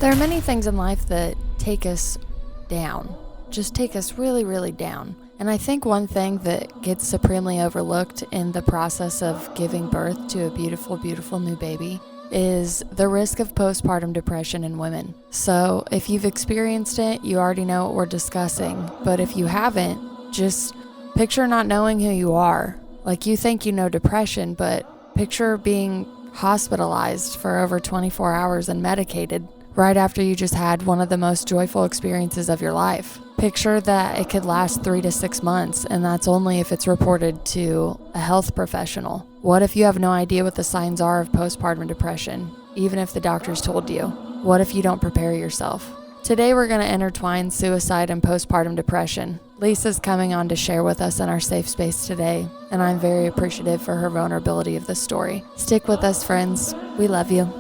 There are many things in life that take us down, just take us really, really down. And I think one thing that gets supremely overlooked in the process of giving birth to a beautiful, beautiful new baby is the risk of postpartum depression in women. So if you've experienced it, you already know what we're discussing. But if you haven't, just picture not knowing who you are. Like, you think you know depression, but picture being hospitalized for over 24 hours and medicated right after you just had one of the most joyful experiences of your life. Picture that it could last 3 to 6 months, and that's only if it's reported to a health professional. What if you have no idea what the signs are of postpartum depression, even if the doctors told you? What if you don't prepare yourself? Today we're going to intertwine suicide and postpartum depression. Lisa's coming on to share with us in our safe space today, and I'm very appreciative for her vulnerability of this story. Stick with us, friends. We love you.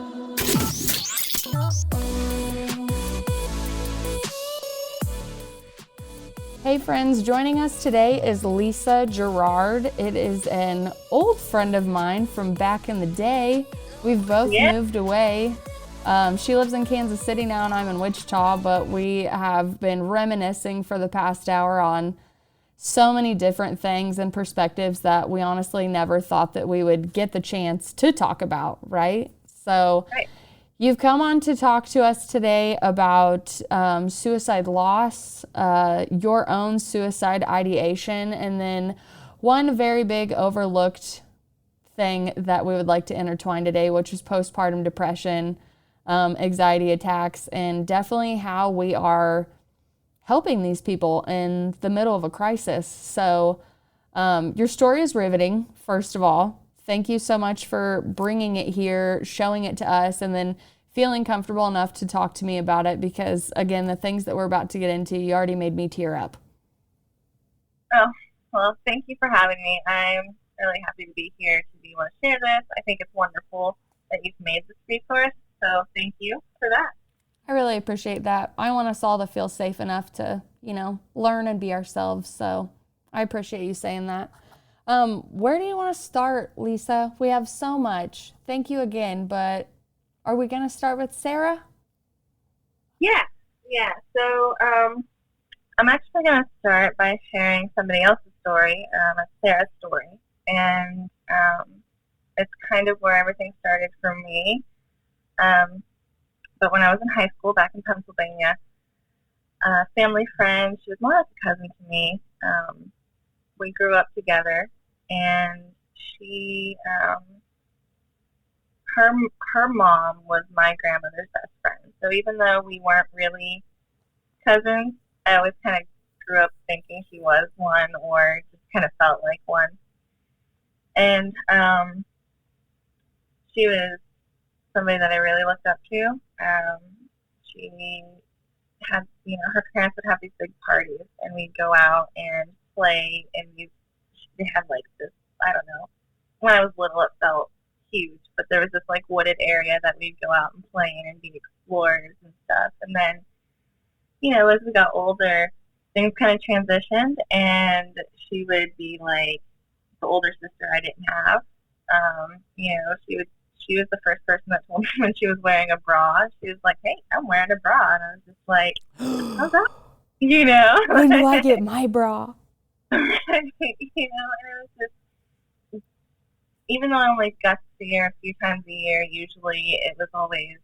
Hey friends, joining us today is Lisa Jarrard. It is an old friend of mine from back in the day. We've both moved away. She lives in Kansas City now and I'm in Wichita, but we have been reminiscing for the past hour on so many different things and perspectives that we honestly never thought that we would get the chance to talk about, right? So you've come on to talk to us today about suicide loss, your own suicide ideation, and then one very big overlooked thing that we would like to intertwine today, which is postpartum depression, anxiety attacks, and definitely how we are helping these people in the middle of a crisis. So your story is riveting, first of all. Thank you so much for bringing it here, showing it to us, and then feeling comfortable enough to talk to me about it because, again, the things that we're about to get into, you already made me tear up. Oh, well, thank you for having me. I'm really happy to be here to be able to share this. I think it's wonderful that you've made this resource, so thank you for that. I really appreciate that. I want us all to feel safe enough to, learn and be ourselves, so I appreciate you saying that. Where do you want to start, Lisa? We have so much. Thank you again, but are we going to start with Sarah? Yeah. So I'm actually going to start by sharing somebody else's story, Sarah's story. And it's kind of where everything started for me. But when I was in high school back in Pennsylvania, a family friend, she was more like a cousin to me. We grew up together, and she... Her mom was my grandmother's best friend. So even though we weren't really cousins, I always kind of grew up thinking she was one or just kind of felt like one. And she was somebody that I really looked up to. She had, her parents would have these big parties and we'd go out and play, and they had like this, I don't know, when I was little it felt huge, but there was this like wooded area that we'd go out and play in and be explorers and stuff. And then, as we got older, things kind of transitioned, and she would be like the older sister I didn't have. She was the first person that told me when she was wearing a bra. She was like, "Hey, I'm wearing a bra," and I was just like, "How's that?" When do I get my bra? And it was just, even though I only got to see her a few times a year, usually it was always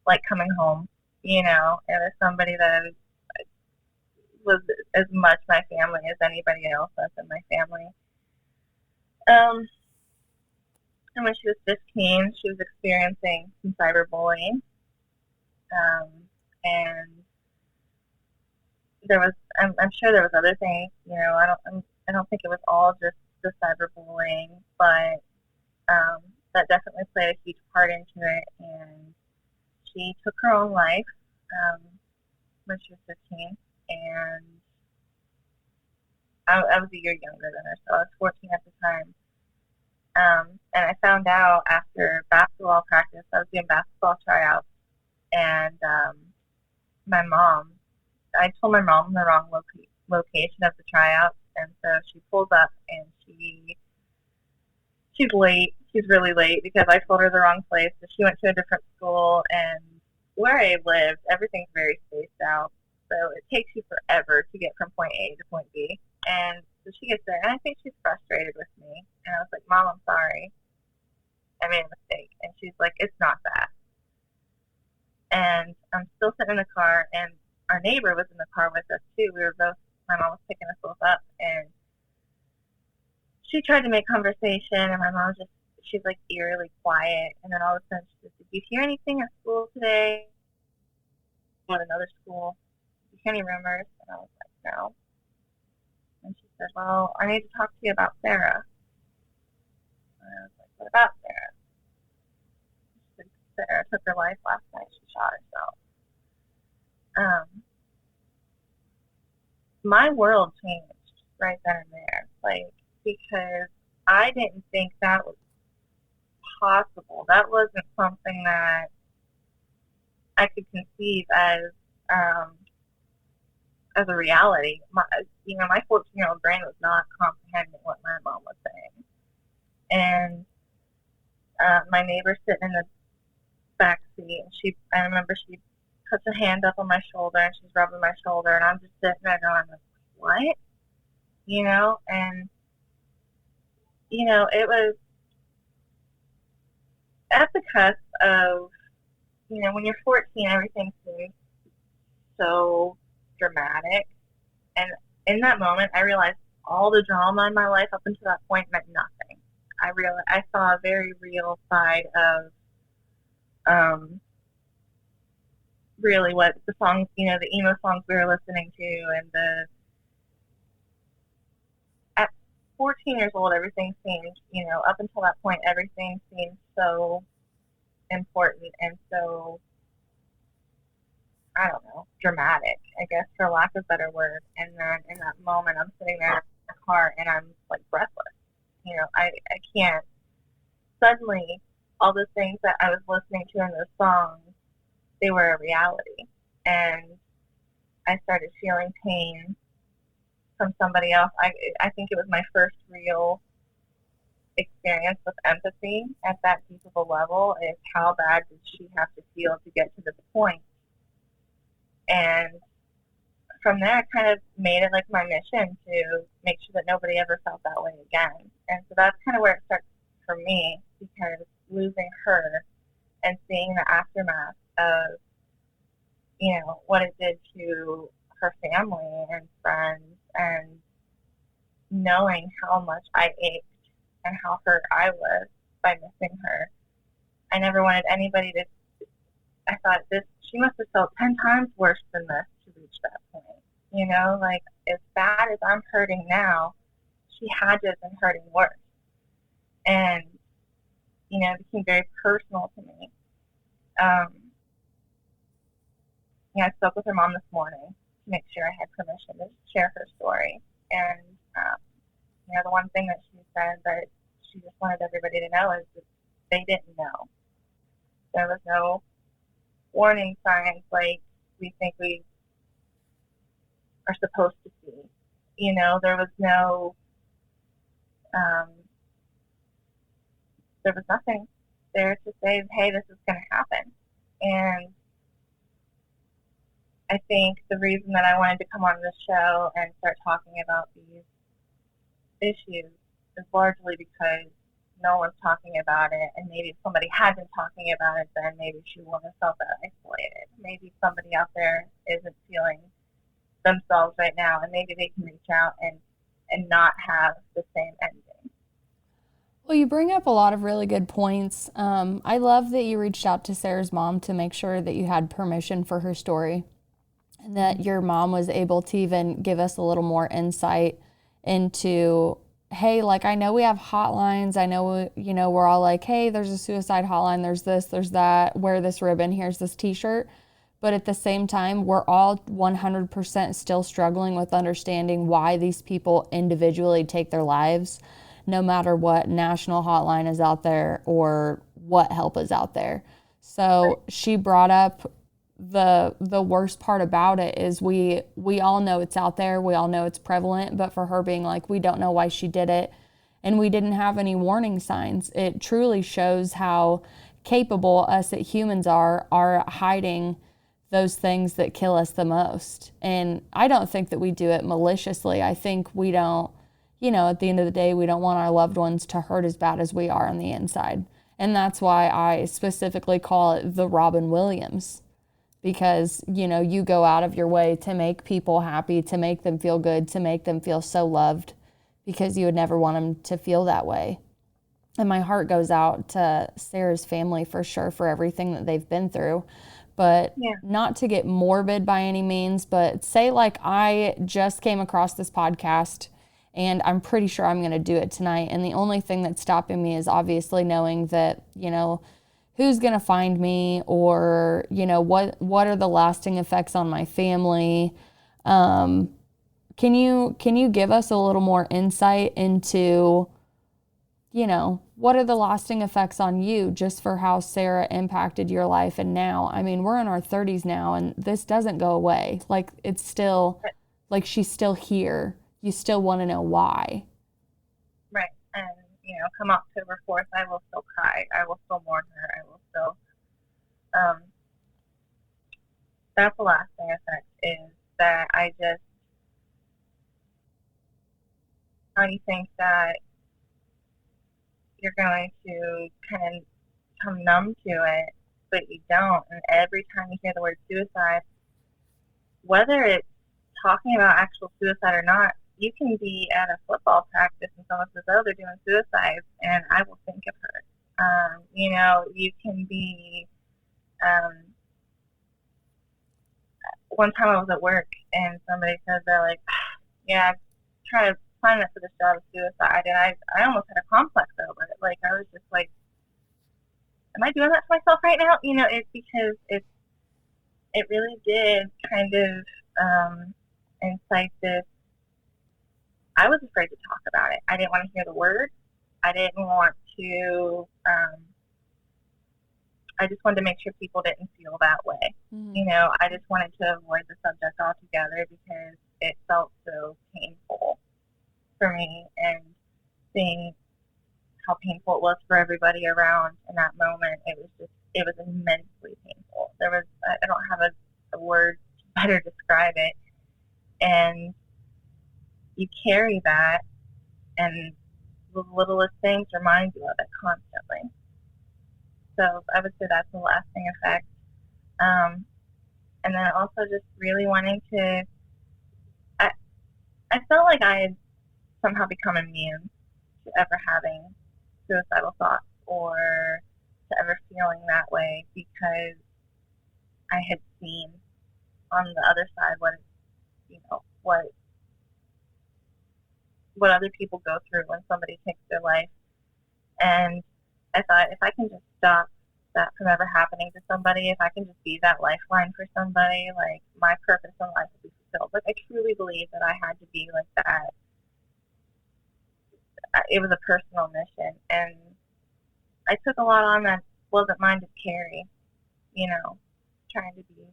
like coming home. It was somebody that was as much my family as anybody else that's in my family. And when she was 15, she was experiencing some cyberbullying. And there was, I'm sure there was other things, I don't think it was all just the cyberbullying, but that definitely played a huge part into it. And she took her own life when she was 15, and I was a year younger than her, so I was 14 at the time. And I found out after basketball practice, I was doing basketball tryouts, and I told my mom the wrong location of the tryouts, and so she pulls up and she's late. She's really late because I told her the wrong place. So she went to a different school, and where I lived, everything's very spaced out. So it takes you forever to get from point A to point B. And so she gets there, and I think she's frustrated with me. And I was like, Mom, I'm sorry. I made a mistake. And she's like, it's not that. And I'm still sitting in the car, and our neighbor was in the car with us too. My mom was picking us both up, and she tried to make conversation, and my mom she's like eerily quiet. And then all of a sudden she said, did you hear anything at school today? At another school? Did you hear any rumors? And I was like, no. And she said, well, I need to talk to you about Sarah. And I was like, what about Sarah? She said, Sarah took her life last night. She shot herself. My world changed right then and there. Like, because I didn't think that was possible. That wasn't something that I could conceive as a reality. My 14-year-old brain was not comprehending what my mom was saying. And my neighbor sitting in the back seat, and I remember she puts a hand up on my shoulder, and she's rubbing my shoulder, and I'm just sitting there going, what? And it was at the cusp of, when you're 14, everything seems so dramatic. And in that moment, I realized all the drama in my life up until that point meant nothing. I saw a very real side of really what the songs, the emo songs we were listening to, and at 14 years old, everything seemed, up until that point, everything seemed so important and so, I don't know, dramatic, I guess, for lack of a better word. And then in that moment, I'm sitting there in the car, and I'm like breathless. I can't. Suddenly, all the things that I was listening to in those songs, they were a reality. And I started feeling pain from somebody else. I think it was my first real experience with empathy at that deep of a level, is how bad did she have to feel to get to this point. And from there, I kind of made it like my mission to make sure that nobody ever felt that way again. And so that's kind of where it starts for me, because losing her and seeing the aftermath of, what it did to her family and friends, and knowing how much I ached and how hurt I was by missing her. I never wanted anybody to, I thought she must have felt 10 times worse than this to reach that point. Like, as bad as I'm hurting now, she had to have been hurting worse. And, it became very personal to me. I spoke with her mom this morning to make sure I had permission to share her story. And, the one thing that she said that she just wanted everybody to know is that they didn't know. There was no warning signs like we think we are supposed to see. There was no, there was nothing there to say, hey, this is going to happen. And I think the reason that I wanted to come on this show and start talking about these issues is largely because no one's talking about it, and maybe if somebody had been talking about it, then maybe she wouldn't have felt that isolated. Maybe somebody out there isn't feeling themselves right now, and maybe they can reach out and not have the same ending. Well, you bring up a lot of really good points. I love that you reached out to Sarah's mom to make sure that you had permission for her story, and that your mom was able to even give us a little more insight into, hey, like, I know we have hotlines. I know, we're all like, hey, there's a suicide hotline. There's this, there's that. Wear this ribbon. Here's this t-shirt. But at the same time, we're all 100% still struggling with understanding why these people individually take their lives, no matter what national hotline is out there or what help is out there. So she brought up the worst part about it is we all know it's out there. We all know it's prevalent. But for her being like, we don't know why she did it, and we didn't have any warning signs, it truly shows how capable us that humans are hiding those things that kill us the most. And I don't think that we do it maliciously. I think we don't, at the end of the day, we don't want our loved ones to hurt as bad as we are on the inside. And that's why I specifically call it the Robin Williams, because, you go out of your way to make people happy, to make them feel good, to make them feel so loved, because you would never want them to feel that way. And my heart goes out to Sarah's family for sure for everything that they've been through. But not to get morbid by any means, but say like I just came across this podcast and I'm pretty sure I'm going to do it tonight. And the only thing that's stopping me is obviously knowing that, who's going to find me, or, what are the lasting effects on my family. Can you give us a little more insight into, what are the lasting effects on you just for how Sarah impacted your life? And now, I mean, we're in our 30s now and this doesn't go away. Like, it's still, like, she's still here. You still want to know why. Right. And, come October 4th, I will still cry. I will still mourn her. I will still, that's the lasting effect, is that how do you think that you're going to kind of become numb to it, but you don't. And every time you hear the word suicide, whether it's talking about actual suicide or not, you can be at a football practice and someone says, oh, they're doing suicides, and I will think of her. You can be, one time I was at work and somebody said, they're like, yeah, I'm trying to sign up for this job of suicide, and I almost had a complex over it. Like, I was just like, am I doing that to myself right now? It's because it really did kind of incite this. I was afraid to talk about it. I didn't want to hear the word. I didn't want to, I just wanted to make sure people didn't feel that way. Mm-hmm. I just wanted to avoid the subject altogether because it felt so painful for me, and seeing how painful it was for everybody around in that moment, it was immensely painful. I don't have a word to better describe it. And you carry that, and the littlest things remind you of it constantly. So I would say that's the lasting effect. And then also just really wanting to, I felt like I had somehow become immune to ever having suicidal thoughts or to ever feeling that way, because I had seen on the other side what other people go through when somebody takes their life. And I thought, if I can just stop that from ever happening to somebody, if I can just be that lifeline for somebody, like, my purpose in life will be fulfilled. Like, I truly believe that I had to be like that. It was a personal mission, and I took a lot on that wasn't mine to carry, trying to be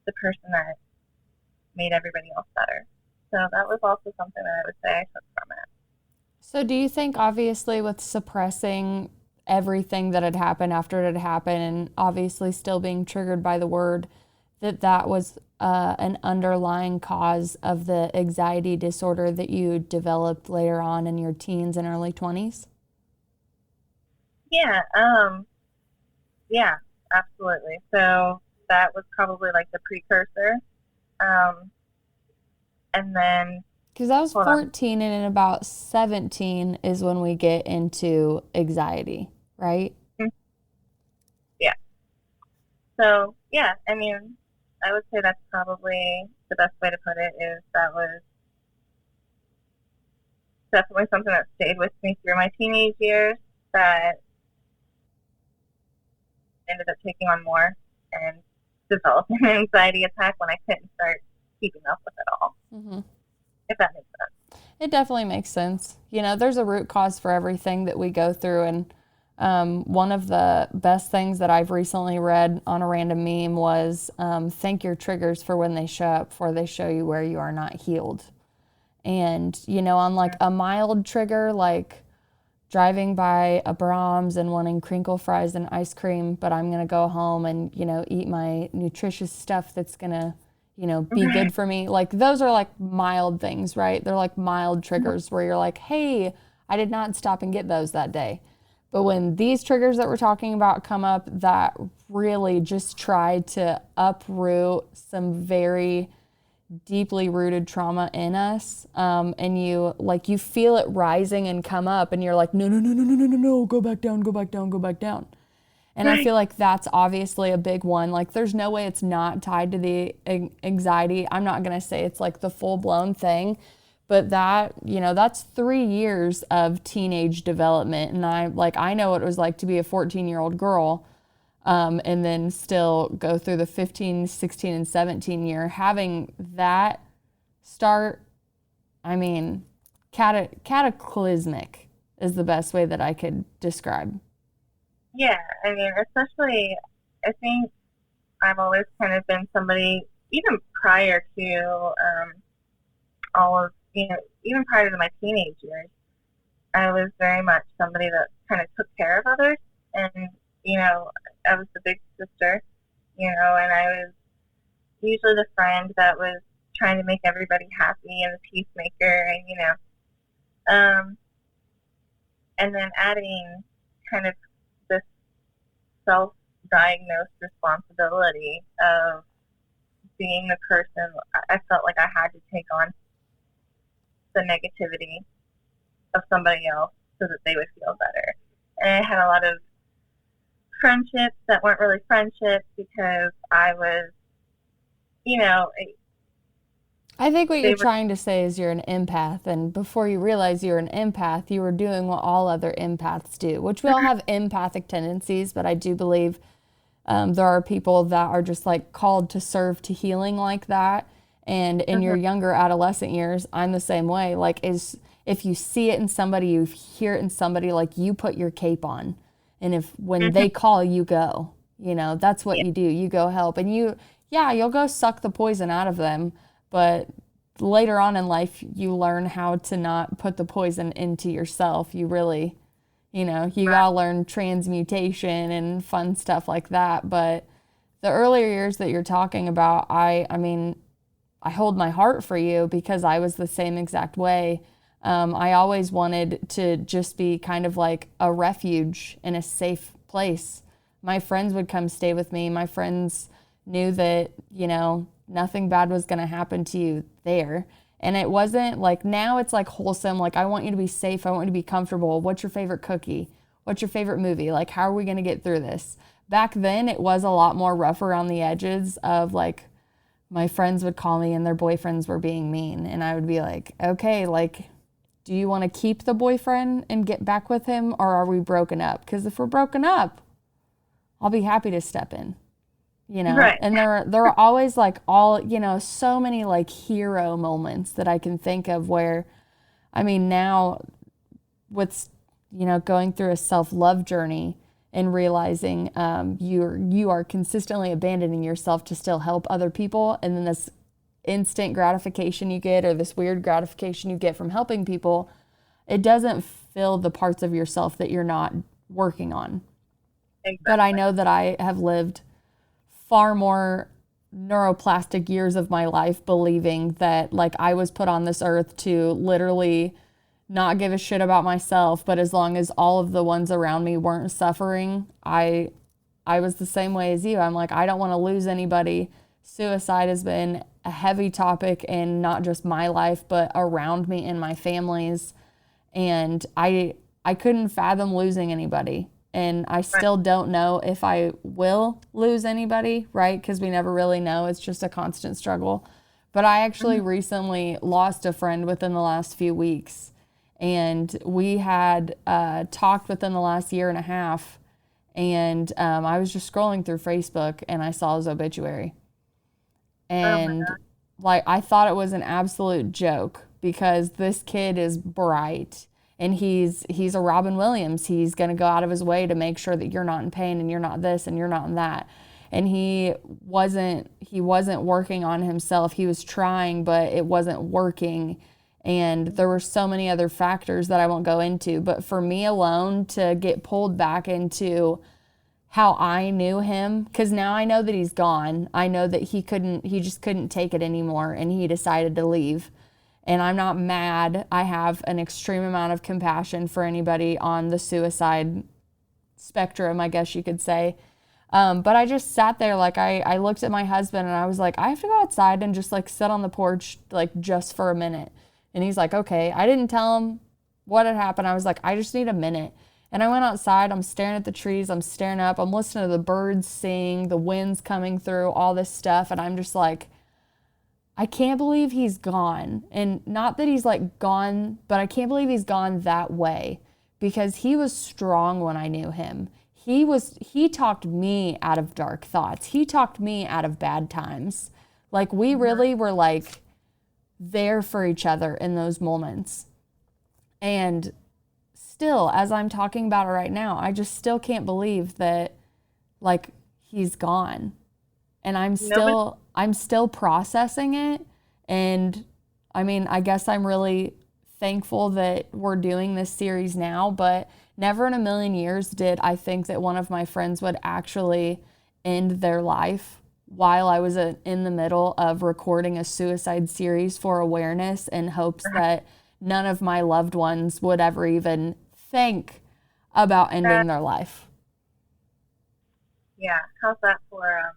the person that made everybody else better. So that was also something that I would say I took from it. So do you think, obviously, with suppressing everything that had happened after it had happened, and obviously still being triggered by the word, that was an underlying cause of the anxiety disorder that you developed later on in your teens and early 20s? Yeah, absolutely. So that was probably like the precursor. And then, because I was 14, and in about 17 is when we get into anxiety, right? Yeah. So, yeah, I mean, I would say that's probably the best way to put it, is that was definitely something that stayed with me through my teenage years, that ended up taking on more and developing an anxiety attack when I couldn't start keeping up with it all. Mm-hmm. If that makes sense. It definitely makes sense. There's a root cause for everything that we go through, and one of the best things that I've recently read on a random meme was thank your triggers for when they show up, for they show you where you are not healed. And, on like a mild trigger, like driving by a Brahms and wanting crinkle fries and ice cream, but I'm going to go home and, eat my nutritious stuff that's going to, be good for me. Like, those are like mild things, right? They're like mild triggers where you're like, hey, I did not stop and get those that day. But when these triggers that we're talking about come up that really just try to uproot some very deeply rooted trauma in us, and you feel it rising and come up, and you're like, no, go back down. And I feel like that's obviously a big one. Like, there's no way it's not tied to the anxiety. I'm not going to say it's like the full-blown thing, but that, that's 3 years of teenage development. And I know what it was like to be a 14-year-old girl, and then still go through the 15, 16, and 17 year. Having that start, cataclysmic is the best way that I could describe. Yeah, especially, I think I've always kind of been somebody, even prior to all of, even prior to my teenage years, I was very much somebody that kind of took care of others. And, I was the big sister, and I was usually the friend that was trying to make everybody happy and the peacemaker, and, and then adding kind of this self-diagnosed responsibility of being the person. I felt like I had to take on the negativity of somebody else so that they would feel better. And I had a lot of friendships that weren't really friendships because I was, I think what you're trying to say is you're an empath, and before you realize you're an empath, you were doing what all other empaths do, which we all have empathic tendencies, but I do believe there are people that are just like called to serve to healing like that. And in your younger adolescent years, I'm the same way. Like, if you see it in somebody, you hear it in somebody, like, you put your cape on. And when they call, you go. That's what you do. You go help. And you'll go suck the poison out of them. But later on in life, you learn how to not put the poison into yourself. You really, you gotta learn transmutation and fun stuff like that. But the earlier years that you're talking about, I hold my heart for you because I was the same exact way. I always wanted to just be kind of like a refuge in a safe place. My friends would come stay with me. My friends knew that, nothing bad was going to happen to you there. And it wasn't like, now it's like wholesome. Like, I want you to be safe. I want you to be comfortable. What's your favorite cookie? What's your favorite movie? Like, how are we going to get through this? Back then, it was a lot more rough around the edges of like, my friends would call me and their boyfriends were being mean. And I would be like, okay, like, do you want to keep the boyfriend and get back with him, or are we broken up? Because if we're broken up, I'll be happy to step in, Right. And there are always like so many like hero moments that I can think of where, now with, going through a self-love journey and realizing you are consistently abandoning yourself to still help other people, and then this instant gratification you get, or this weird gratification you get from helping people, it doesn't fill the parts of yourself that you're not working on. Exactly. But I know that I have lived far more neuroplastic years of my life believing that like I was put on this earth to literally not give a shit about myself, but as long as all of the ones around me weren't suffering, I was the same way as you. I'm like, I don't want to lose anybody. Suicide has been a heavy topic in not just my life, but around me and my family's. And I couldn't fathom losing anybody. And I still don't know if I will lose anybody, right? Because we never really know. It's just a constant struggle. But I actually recently lost a friend within the last few weeks. And we had talked within the last year and a half. And I was just scrolling through Facebook and I saw his obituary. And like, I thought it was an absolute joke because this kid is bright. And he's a Robin Williams. He's going to go out of his way to make sure that you're not in pain and you're not this and you're not in that. And he wasn't working on himself. He was trying, but it wasn't working. And there were so many other factors that I won't go into. But for me alone to get pulled back into how I knew him, because now I know that he's gone. I know that he just couldn't take it anymore, and he decided to leave. And I'm not mad. I have an extreme amount of compassion for anybody on the suicide spectrum, I guess you could say. But I just sat there, like, I looked at my husband and I was like, I have to go outside and just like sit on the porch, like just for a minute. And he's like, okay. I didn't tell him what had happened. I was like, I just need a minute. And I went outside, I'm staring at the trees, I'm staring up, I'm listening to the birds sing, the wind's coming through, all this stuff. And I'm just like, I can't believe he's gone. And not that he's like gone, but I can't believe he's gone that way, because he was strong when I knew him. He talked me out of dark thoughts. He talked me out of bad times. Like, we really were like there for each other in those moments. And still, as I'm talking about it right now, I just still can't believe that, like, he's gone. And I'm still processing it. And I mean, I guess I'm really thankful that we're doing this series now, but never in a million years did I think that one of my friends would actually end their life while I was in the middle of recording a suicide series for awareness, in hopes that none of my loved ones would ever even think about ending their life. Yeah, how's that for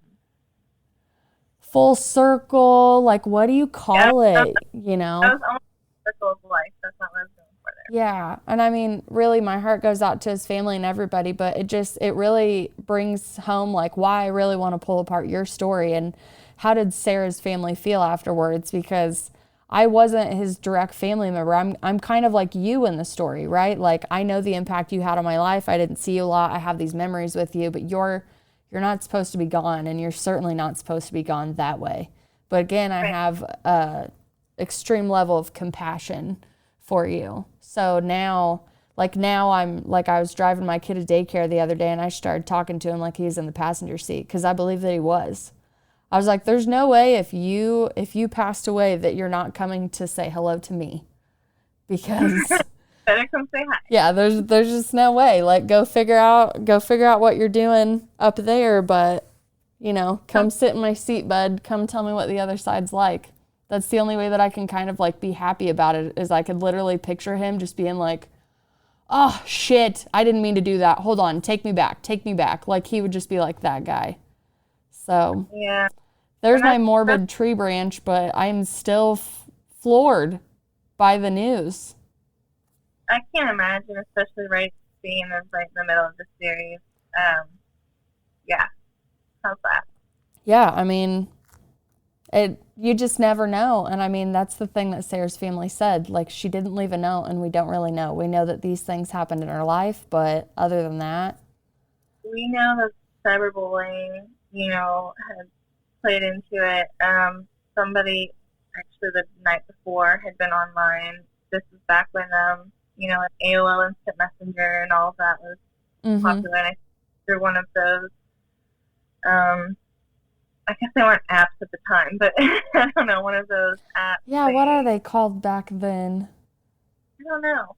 full circle? Like, what do you call it? You know? That was almost a circle of life. That's not what I was going for there. Yeah, and I mean, really, my heart goes out to his family and everybody, but it really brings home, like, why I really want to pull apart your story and how did Sarah's family feel afterwards, because I wasn't his direct family member. I'm kind of like you in the story, right? Like, I know the impact you had on my life. I didn't see you a lot. I have these memories with you, but you're not supposed to be gone, and you're certainly not supposed to be gone that way. But again, I have a extreme level of compassion for you. So now I'm like, I was driving my kid to daycare the other day, and I started talking to him like he was in the passenger seat, because I believe that he was. I was like, there's no way if you passed away that you're not coming to say hello to me, because better come say hi. Yeah, there's just no way. Like, go figure out what you're doing up there, but come sit in my seat, bud. Come tell me what the other side's like. That's the only way that I can kind of like be happy about it, is I could literally picture him just being like, oh shit, I didn't mean to do that. Hold on, take me back. Like, he would just be like that guy. So yeah. There's my morbid tree branch, but I'm still floored by the news. I can't imagine, especially being right in the middle of the series. Yeah, how's that? Yeah, I mean, you just never know. And I mean, that's the thing that Sarah's family said. Like, she didn't leave a note, and we don't really know. We know that these things happened in her life, but other than that, we know that cyberbullying, had played into it. Somebody, actually the night before, had been online. This was back when, AOL Instant Messenger and all of that was popular. And I think through one of those, I guess they weren't apps at the time, but I don't know, one of those apps. Yeah, what are they called back then? I don't know.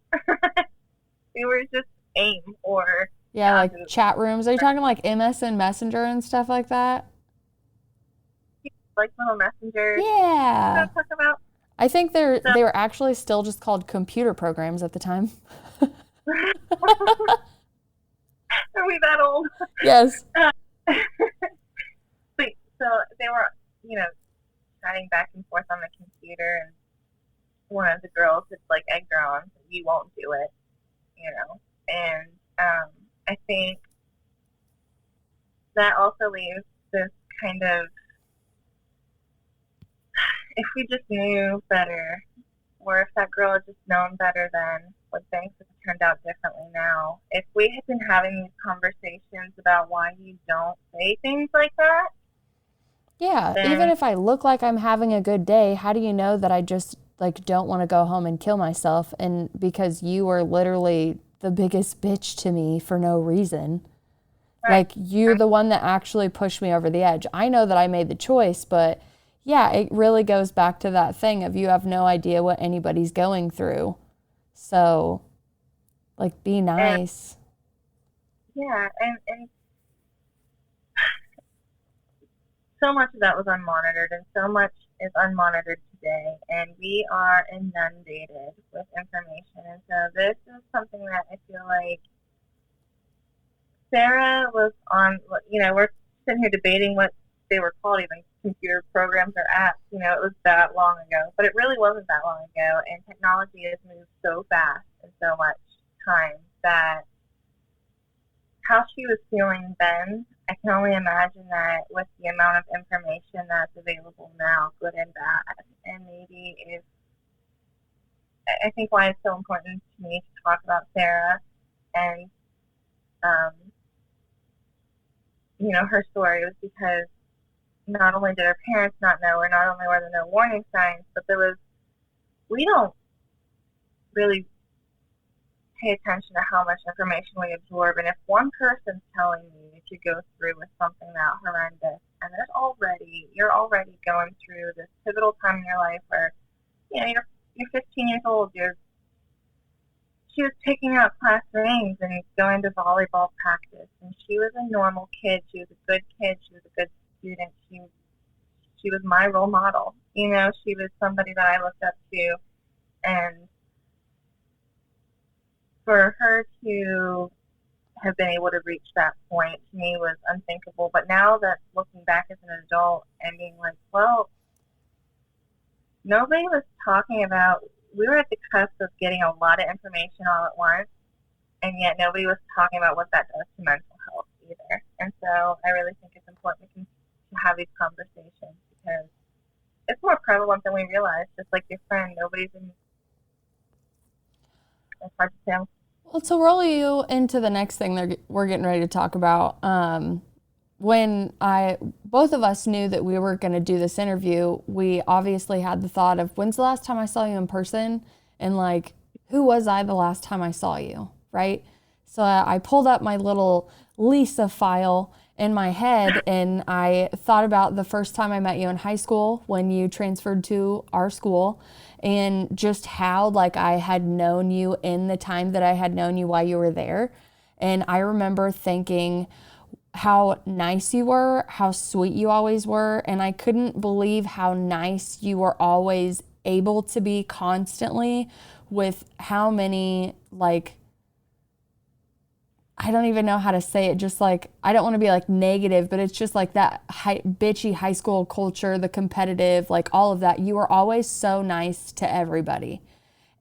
They were just AIM or... Yeah, like chat rooms. Are you talking like MSN Messenger and stuff like that? Like little messengers. Yeah. Talk about? I think they were actually still just called computer programs at the time. Are we that old? Yes. So they were, chatting back and forth on the computer, and one of the girls had like egged her on, you won't do it, and I think that also leaves this kind of, if we just knew better, or if that girl had just known better then, would things have turned out differently now? If we had been having these conversations about why you don't say things like that. Yeah, even if I look like I'm having a good day, how do you know that I just like don't want to go home and kill myself? And because you were literally the biggest bitch to me for no reason. Right. Like, you're the one that actually pushed me over the edge. I know that I made the choice, but yeah, it really goes back to that thing of you have no idea what anybody's going through. So, like, be And nice. yeah, and so much of that was unmonitored, and so much is unmonitored today. And we are inundated with information. And so this is something that I feel like Sarah was on. We're sitting here debating what they were called, even computer programs or apps. It was that long ago, but it really wasn't that long ago. And technology has moved so fast in so much time that how she was feeling then, I can only imagine that with the amount of information that's available now, good and bad. And maybe if I think why it's so important to me to talk about Sarah and um, her story was because not only did her parents not know, or not only were there no warning signs, but we don't really pay attention to how much information we absorb. And if one person's telling you to go through with something that horrendous, and you're already going through this pivotal time in your life where, you're 15 years old, she was taking out class reins and going to volleyball practice, and she was a normal kid. She was a good kid. She was a good student. She was my role model. She was somebody that I looked up to, and for her to have been able to reach that point to me was unthinkable. But now that looking back as an adult and being like, well, nobody was talking about, we were at the cusp of getting a lot of information all at once, and yet nobody was talking about what that does to mental health either. And so I really think it's important to have these conversations because it's more prevalent than we realize. Just like your friend, it's hard to tell. Well, to roll you into the next thing that we're getting ready to talk about, when both of us knew that we were going to do this interview, we obviously had the thought of when's the last time I saw you in person, and like, who was I the last time I saw you, right? So I pulled up my little Lisa file in my head, and I thought about the first time I met you in high school when you transferred to our school, and just how like I had known you in the time that I had known you while you were there. And I remember thinking how nice you were, how sweet you always were, and I couldn't believe how nice you were always able to be constantly, with how many, like, I don't even know how to say it, just like, I don't want to be like negative, but it's just like that bitchy high school culture, the competitive, like all of that. You were always so nice to everybody.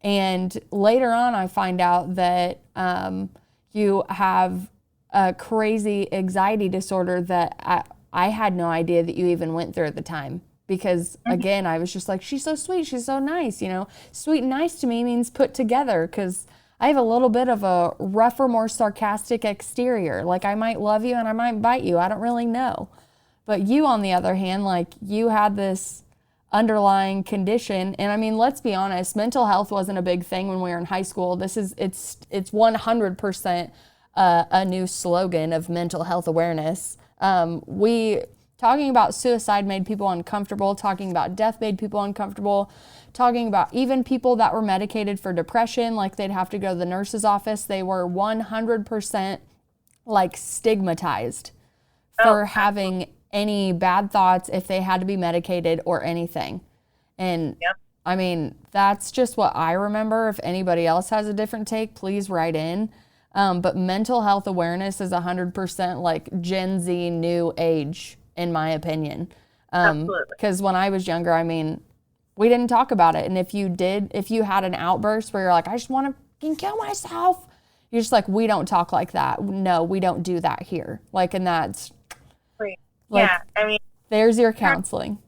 And later on, I find out that you have a crazy anxiety disorder that I had no idea that you even went through at the time. Because again, I was just like, she's so sweet, she's so nice, Sweet and nice to me means put together, because I have a little bit of a rougher, more sarcastic exterior. Like, I might love you and I might bite you. I don't really know. But you, on the other hand, like, you had this underlying condition. And I mean, let's be honest, mental health wasn't a big thing when we were in high school. It's 100% a new slogan of mental health awareness. Talking about suicide made people uncomfortable. Talking about death made people uncomfortable. Talking about even people that were medicated for depression, like they'd have to go to the nurse's office. They were 100% like stigmatized for having any bad thoughts if they had to be medicated or anything. And I mean, that's just what I remember. If anybody else has a different take, please write in. But mental health awareness is 100% like Gen Z new age, in my opinion. Because when I was younger, I mean, we didn't talk about it. And if you had an outburst where you're like, I just want to kill myself, you're just like, we don't talk like that. No, we don't do that here. Like, and that's, like, yeah, I mean, there's your counseling.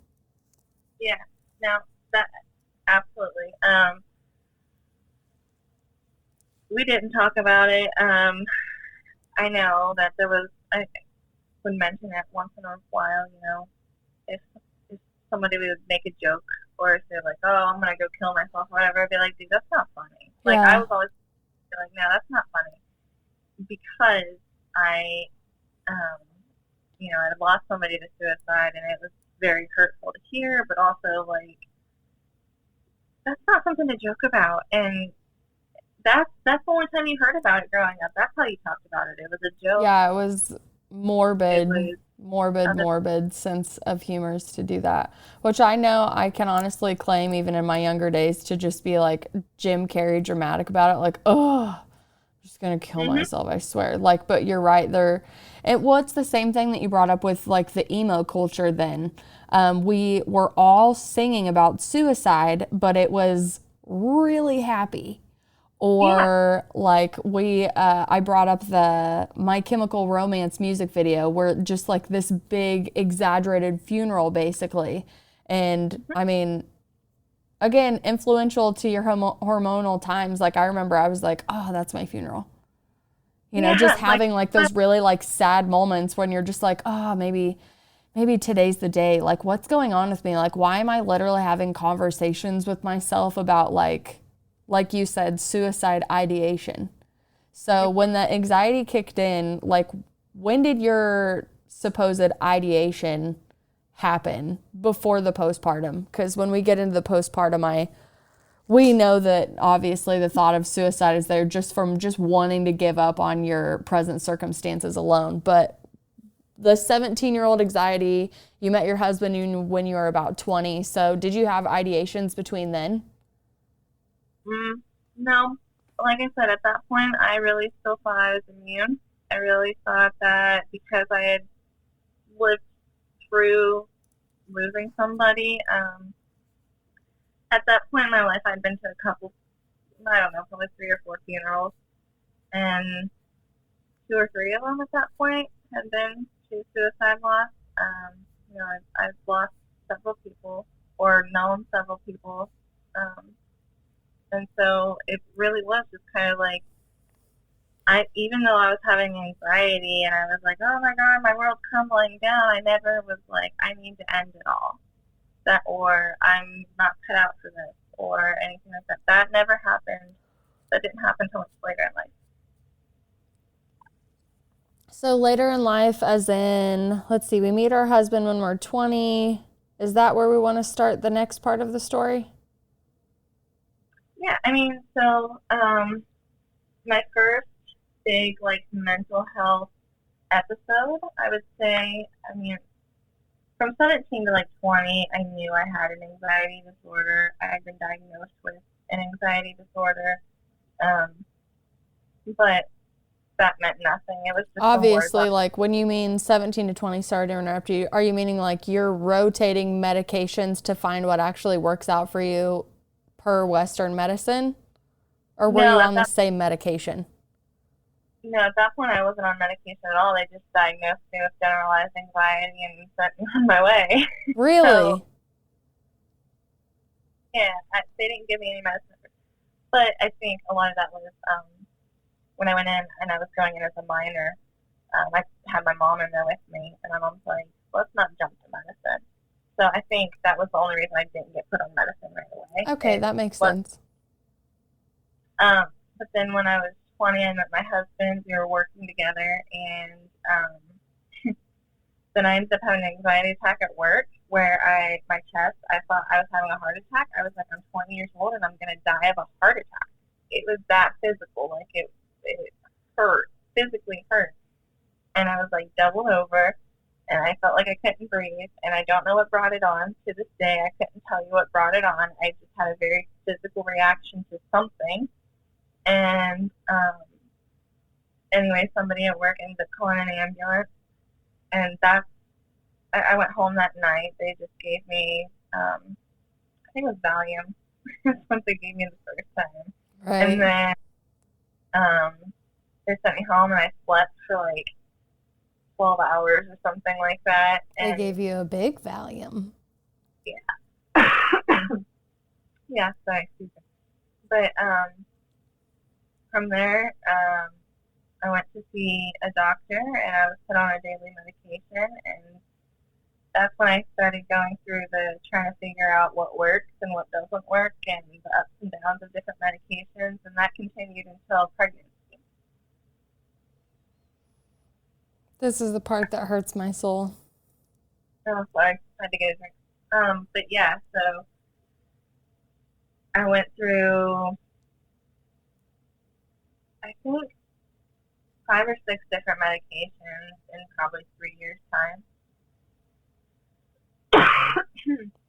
Yeah, no, that, absolutely. We didn't talk about it. I know that I would mention it once in a while, if somebody would make a joke, or if they're like, oh, I'm going to go kill myself or whatever, I'd be like, dude, that's not funny. Like, I was always like, no, that's not funny. Because I had lost somebody to suicide, and very hurtful to hear, but also like that's not something to joke about. And that's the only time you heard about it growing up. That's how you talked about it. It was a joke. Yeah, it was It morbid, was morbid sense of humors to do that, which I know I can honestly claim even in my younger days to just be like Jim Carrey dramatic about it, like, oh, I'm just gonna kill myself, I swear. Like, but you're right, it's the same thing that you brought up with like the emo culture then. We were all singing about suicide, but it was really happy. Or like I brought up the My Chemical Romance music video where just like this big exaggerated funeral basically. And I mean, again, influential to your hormonal times. Like I remember I was like, oh, that's my funeral. You know, just having like those really like sad moments when you're just like, oh, maybe today's the day. Like what's going on with me? Like why am I literally having conversations with myself about like you said, suicide ideation. So when the anxiety kicked in, like when did your supposed ideation happen before the postpartum? Because when we get into the postpartum, we know that obviously the thought of suicide is there just from just wanting to give up on your present circumstances alone. But the 17-year-old anxiety, you met your husband when you were about 20. So did you have ideations between then? No, like I said, at that point, I really still thought I was immune. I really thought that because I had lived through losing somebody, at that point in my life, I'd been to a couple, I don't know, probably 3 or 4 funerals, and 2 or 3 of them at that point had been to suicide loss. You know, I've lost several people or known several people. And so it really was just kind of like, even though I was having anxiety and I was like, oh my God, my world's crumbling down, I never was like, I need to end it all. Or I'm not cut out for this or anything like that. That never happened. That didn't happen until much later in life. So later in life, as in, let's see, we meet our husband when we're 20. Is that where we want to start the next part of the story? Yeah, I mean, so my first big like mental health episode, I would say, I mean, from 17 to like 20, I knew I had an anxiety disorder. I had been diagnosed with an anxiety disorder, but that meant nothing. It was just obviously like when you mean 17 to 20, sorry to interrupt you, are you meaning like you're rotating medications to find what actually works out for you per Western medicine? Or were you on the same medication? No, at that point I wasn't on medication at all. They just diagnosed me with generalized anxiety and sent me on my way. Really? So, yeah, they didn't give me any medicine. But I think a lot of that was when I went in and I was going in as a minor, I had my mom in there with me, and my mom's like, let's not jump to medicine. So I think that was the only reason I didn't get put on medicine right away. Okay, that makes sense. But then when I was 20, I met my husband. We were working together, and then I ended up having an anxiety attack at work where my chest, I thought I was having a heart attack. I was like, I'm 20 years old and I'm going to die of a heart attack. It was that physical. Like it hurt, physically hurt. And I was like doubled over, and I felt like I couldn't breathe, and I don't know what brought it on. To this day, I couldn't tell you what brought it on. I just had a very physical reaction to something. And anyway, somebody at work ended up calling an ambulance, and I went home that night. They just gave me, I think it was Valium. That's what they gave me the first time. Right. And then they sent me home, and I slept for like 12 hours or something like that. And they gave you a big Valium. Yeah. Yeah, sorry. But from there, I went to see a doctor, and I was put on a daily medication, and that's when I started going through trying to figure out what works and what doesn't work, and the ups and downs of different medications, and that continued until pregnancy. This is the part that hurts my soul. Oh, sorry. I had to get a drink. But yeah, so I went through, I think, 5 or 6 different medications in probably 3 years' time.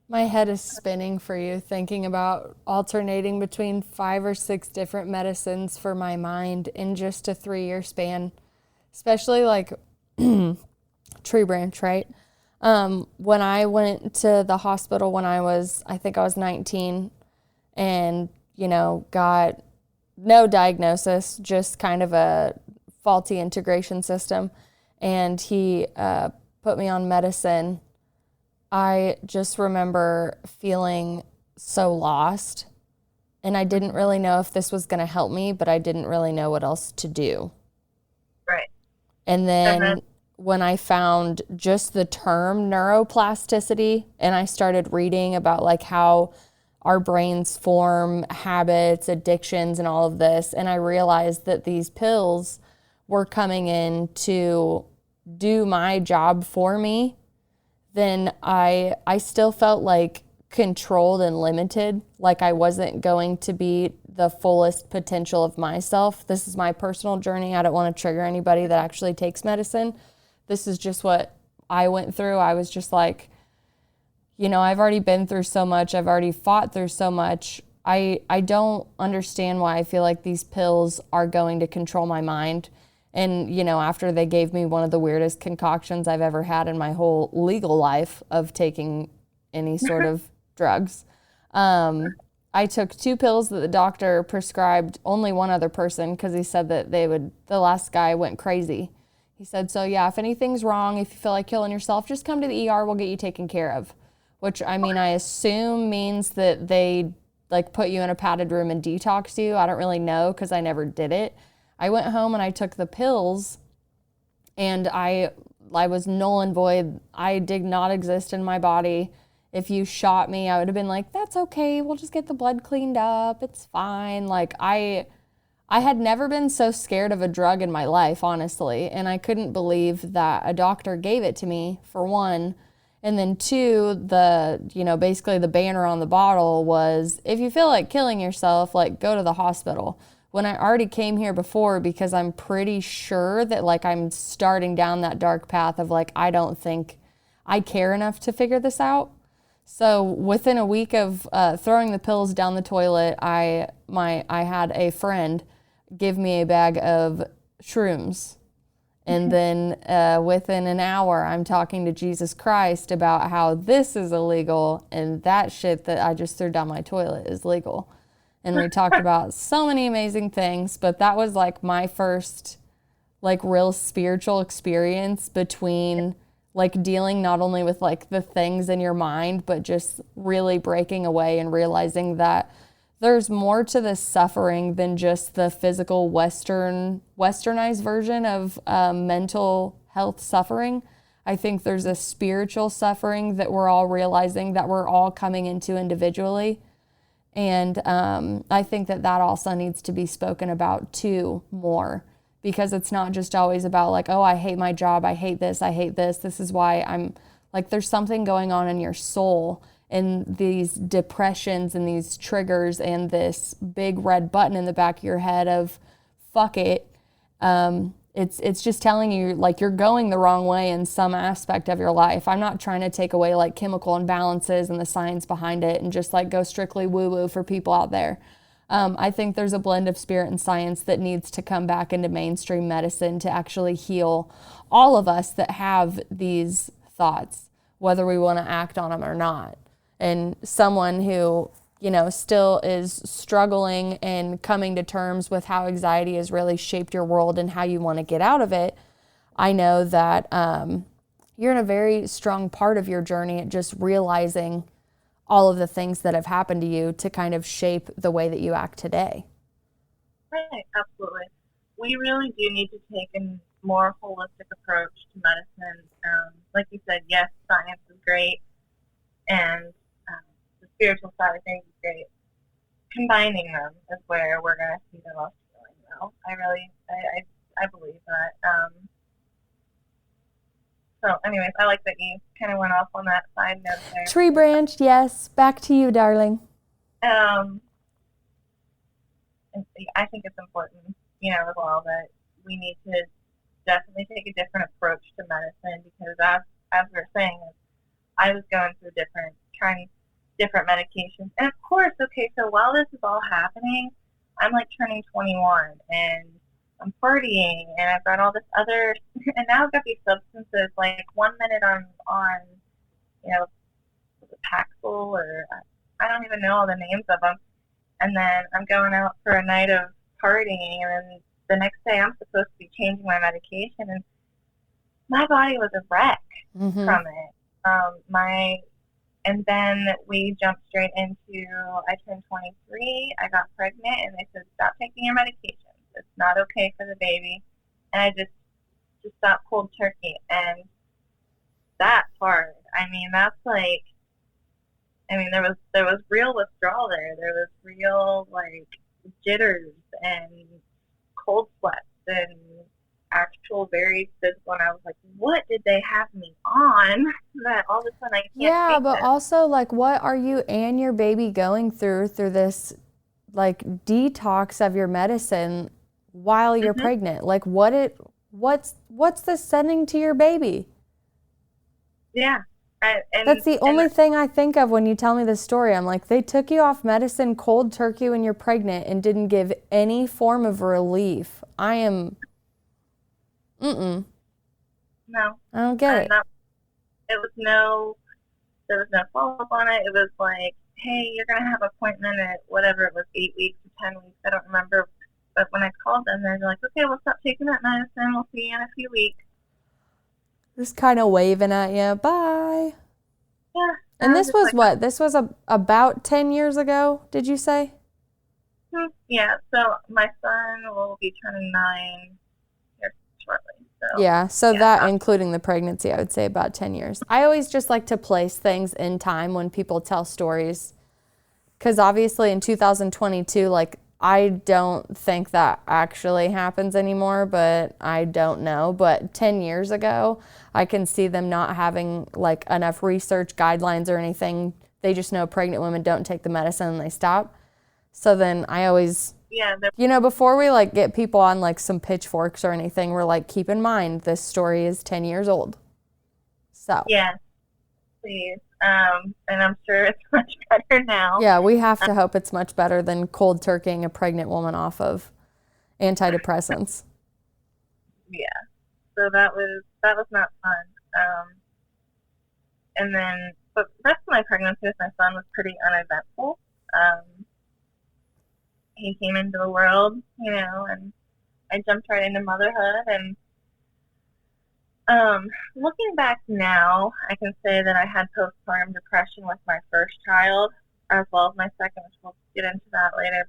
My head is spinning for you thinking about alternating between 5 or 6 different medicines for my mind in just a 3-year span, especially like tree branch, right? When I went to the hospital when I think I was 19 and, got no diagnosis, just kind of a faulty integration system. And he put me on medicine. I just remember feeling so lost. And I didn't really know if this was going to help me, but I didn't really know what else to do. Right. And then when I found just the term neuroplasticity and I started reading about like how our brains form habits, addictions, and all of this, and I realized that these pills were coming in to do my job for me, then I still felt like controlled and limited, like I wasn't going to be the fullest potential of myself. This is my personal journey. I don't want to trigger anybody that actually takes medicine. This is just what I went through. I was just like, I've already been through so much. I've already fought through so much. I don't understand why I feel like these pills are going to control my mind. And, after they gave me one of the weirdest concoctions I've ever had in my whole legal life of taking any sort of drugs, I took 2 pills that the doctor prescribed only one other person because he said that the last guy went crazy. He said, so yeah, if anything's wrong, if you feel like killing yourself, just come to the ER, we'll get you taken care of. Which, I assume means that they like put you in a padded room and detox you. I don't really know because I never did it. I went home and I took the pills and I was null and void. I did not exist in my body. If you shot me, I would have been like, that's okay. We'll just get the blood cleaned up. It's fine. Like I had never been so scared of a drug in my life, honestly. And I couldn't believe that a doctor gave it to me, for one. And then 2, basically the banner on the bottle was, if you feel like killing yourself, like go to the hospital. When I already came here before, because I'm pretty sure that like I'm starting down that dark path of like, I don't think I care enough to figure this out. So within a week of throwing the pills down the toilet, I had a friend give me a bag of shrooms. And then within an hour, I'm talking to Jesus Christ about how this is illegal and that shit that I just threw down my toilet is legal. And we talked about so many amazing things, but that was like my first like real spiritual experience between like dealing not only with like the things in your mind, but just really breaking away and realizing that there's more to this suffering than just the physical westernized version of mental health suffering. I think there's a spiritual suffering that we're all realizing that we're all coming into individually. And I think that also needs to be spoken about too more, because it's not just always about like, oh, I hate my job. I hate this. I hate this. This is why I'm like, there's something going on in your soul. And these depressions and these triggers and this big red button in the back of your head of fuck it. It's just telling you like you're going the wrong way in some aspect of your life. I'm not trying to take away like chemical imbalances and the science behind it and just like go strictly woo-woo for people out there. I think there's a blend of spirit and science that needs to come back into mainstream medicine to actually heal all of us that have these thoughts, whether we want to act on them or not. And someone who, still is struggling and coming to terms with how anxiety has really shaped your world and how you want to get out of it, I know that you're in a very strong part of your journey at just realizing all of the things that have happened to you to kind of shape the way that you act today. Right, absolutely. We really do need to take a more holistic approach to medicine. Like you said, yes, science is great, and the spiritual side of things is great. Combining them is where we're going to see the most healing, though. I believe that. So anyways, I like that you kind of went off on that side note there. Tree branch, yes. Back to you, darling. And I think it's important, as well, that we need to definitely take a different approach to medicine, because as we were saying, I was going through trying different medications. And of course, okay, so while this is all happening, I'm like turning 21 and I'm partying and I've got all this other, and now I've got these substances, like 1 minute on Paxil, or I don't even know all the names of them. And then I'm going out for a night of partying, and then the next day I'm supposed to be changing my medication, and my body was a wreck from it. And then we jumped straight into, I turned 23, I got pregnant, and they said, stop taking your medications. It's not okay for the baby. And I just stopped cold turkey. And that's hard. I mean, that's like, there was real withdrawal there. There was real, like, jitters and cold sweats and actual very physical, and I was like, what did they have me on that all of a sudden I can't take but this? Also, like, what are you and your baby going through this, like, detox of your medicine while you're pregnant? Like, what's this sending to your baby? Yeah. That's the only thing I think of when you tell me this story. I'm like, they took you off medicine cold turkey when you're pregnant and didn't give any form of relief. No. I don't get it. There was no follow-up on it. It was like, hey, you're going to have an appointment at whatever it was, 8 weeks or 10 weeks. I don't remember. But when I called them, they're like, okay, we'll stop taking that medicine. We'll see you in a few weeks. Just kind of waving at you. Bye. Yeah. And this was what? This was about 10 years ago, did you say? Yeah. So my son will be turning 9 here shortly. So that, including the pregnancy, I would say about 10 years. I always just like to place things in time when people tell stories. Because obviously in 2022, like, I don't think that actually happens anymore, but I don't know. But 10 years ago, I can see them not having, like, enough research guidelines or anything. They just know pregnant women don't take the medicine and they stop. So then I always, before we, like, get people on, like, some pitchforks or anything, we're like, keep in mind, this story is 10 years old. So. Yeah, please. And I'm sure it's much better now. Yeah, we have to hope it's much better than cold turkeying a pregnant woman off of antidepressants. Yeah, so that was not fun. And then, but the rest of my pregnancy with my son was pretty uneventful. He came into the world, and I jumped right into motherhood. And looking back now, I can say that I had postpartum depression with my first child, as well as my second, which we'll get into that later.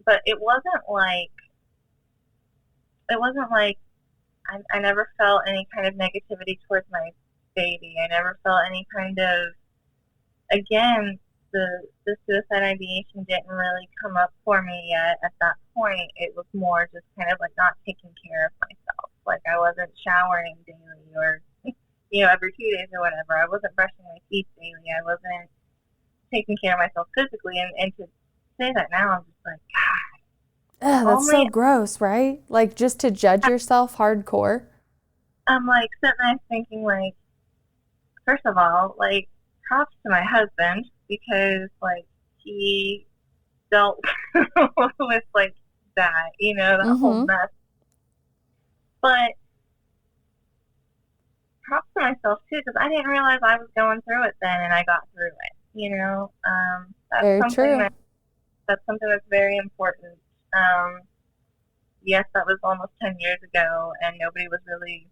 But it wasn't like I never felt any kind of negativity towards my baby. I never felt any kind of, again, the suicide ideation didn't really come up for me yet at that point. It was more just kind of like not taking care of myself. Like, I wasn't showering daily or, every 2 days or whatever. I wasn't brushing my teeth daily. I wasn't taking care of myself physically. And to say that now, I'm just like, God. That's so gross, right? Like, just to judge yourself hardcore. I'm like sitting there thinking, like, first of all, like, props to my husband, because, like, he dealt with, like, that, the whole mess. But props to myself, too, because I didn't realize I was going through it then, and I got through it, That's very true. That's something that's very important. Yes, that was almost 10 years ago, and nobody was really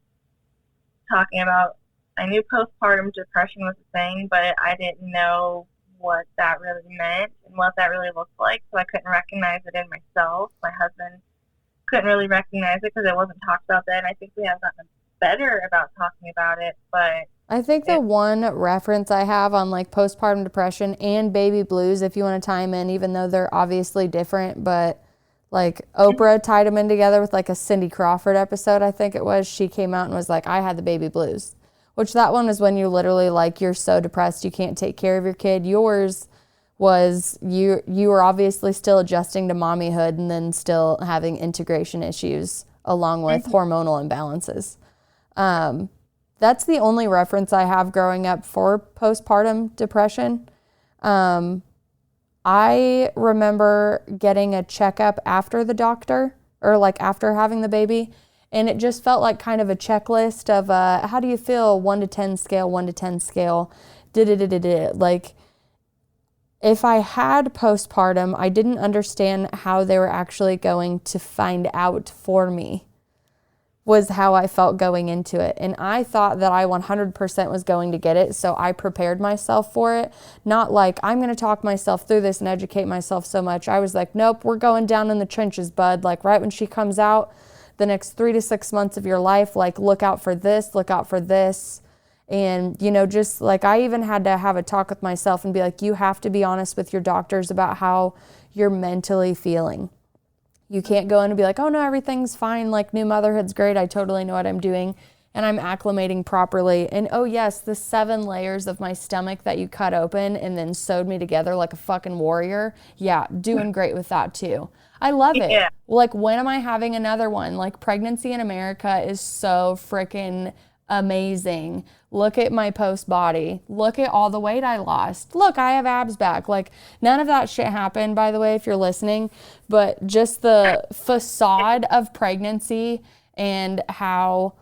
talking about, I knew postpartum depression was a thing, but I didn't know what that really meant and what that really looked like, so I couldn't recognize it in myself. My husband couldn't really recognize it because it wasn't talked about then. I think we have gotten better about talking about it, but I think the one reference I have on, like, postpartum depression and baby blues, if you want to tie them in, even though they're obviously different, but, Like Oprah tied them in together with like a Cindy Crawford episode, I think it was. She came out and was like, I had the baby blues, which that one is when you literally like, you're so depressed you can't take care of your kid. Yours was you were obviously still adjusting to mommyhood and then still having integration issues along with hormonal imbalances. That's the only reference I have growing up for postpartum depression. I remember getting a checkup after the doctor, or like after having the baby, and it just felt like kind of a checklist of how do you feel, 1 to 10 scale, 1 to 10 scale, like if I had postpartum, I didn't understand how they were actually going to find out for me, was how I felt going into it. And I thought that I 100% was going to get it, so I prepared myself for it. Not like, I'm going to talk myself through this and educate myself so much. I was like, nope, we're going down in the trenches, bud. Like right when she comes out, the next 3 to 6 months of your life, like look out for this, look out for this. And, you know, just like I even had to have a talk with myself and be like, you have to be honest with your doctors about how you're mentally feeling. You can't go in and be like, oh no, everything's fine. Like new motherhood's great. I totally know what I'm doing and I'm acclimating properly. And oh yes, the 7 layers of my stomach that you cut open and then sewed me together like a fucking warrior. Yeah, doing great with that too. I love it. Yeah. Like when am I having another one? Like pregnancy in America is so freaking amazing. Look at my post body. Look at all the weight I lost. Look, I have abs back. Like none of that shit happened, by the way, if you're listening, but just the facade of pregnancy and how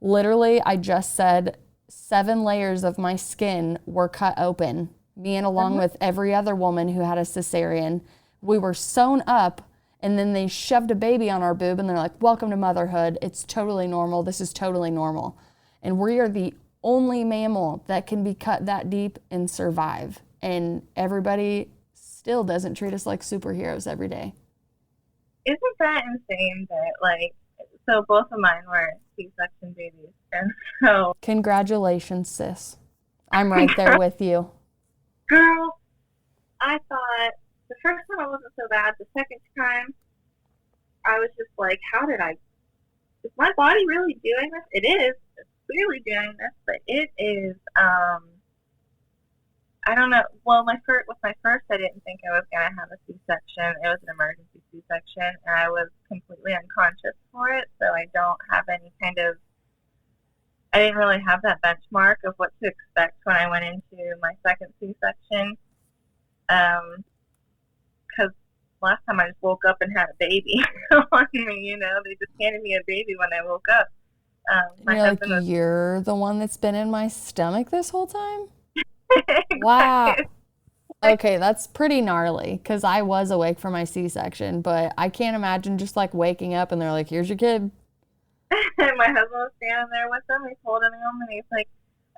literally I just said 7 layers of my skin were cut open. Me and along with every other woman who had a cesarean, we were sewn up and then they shoved a baby on our boob and they're like, welcome to motherhood. It's totally normal. This is totally normal. And we are the only mammal that can be cut that deep and survive. And everybody still doesn't treat us like superheroes every day. Isn't that insane that, like, so both of mine were C-section babies. And so. Congratulations, sis. I'm right there with you. Girl, I thought the first time it wasn't so bad. The second time, I was just like, is my body really doing this? It is. Clearly doing this, but it is I don't know. Well, with my first I didn't think I was gonna have a C-section. It was an emergency C-section and I was completely unconscious for it, so I don't have any kind of, I didn't really have that benchmark of what to expect when I went into my second C-section, because last time I just woke up and had a baby on me, you know, they just handed me a baby when I woke up. My husband was, you're the one that's been in my stomach this whole time? Exactly. Wow. Okay, that's pretty gnarly because I was awake for my C-section, but I can't imagine just like waking up and they're like, here's your kid. My husband was standing there with them. He's holding him and he's like,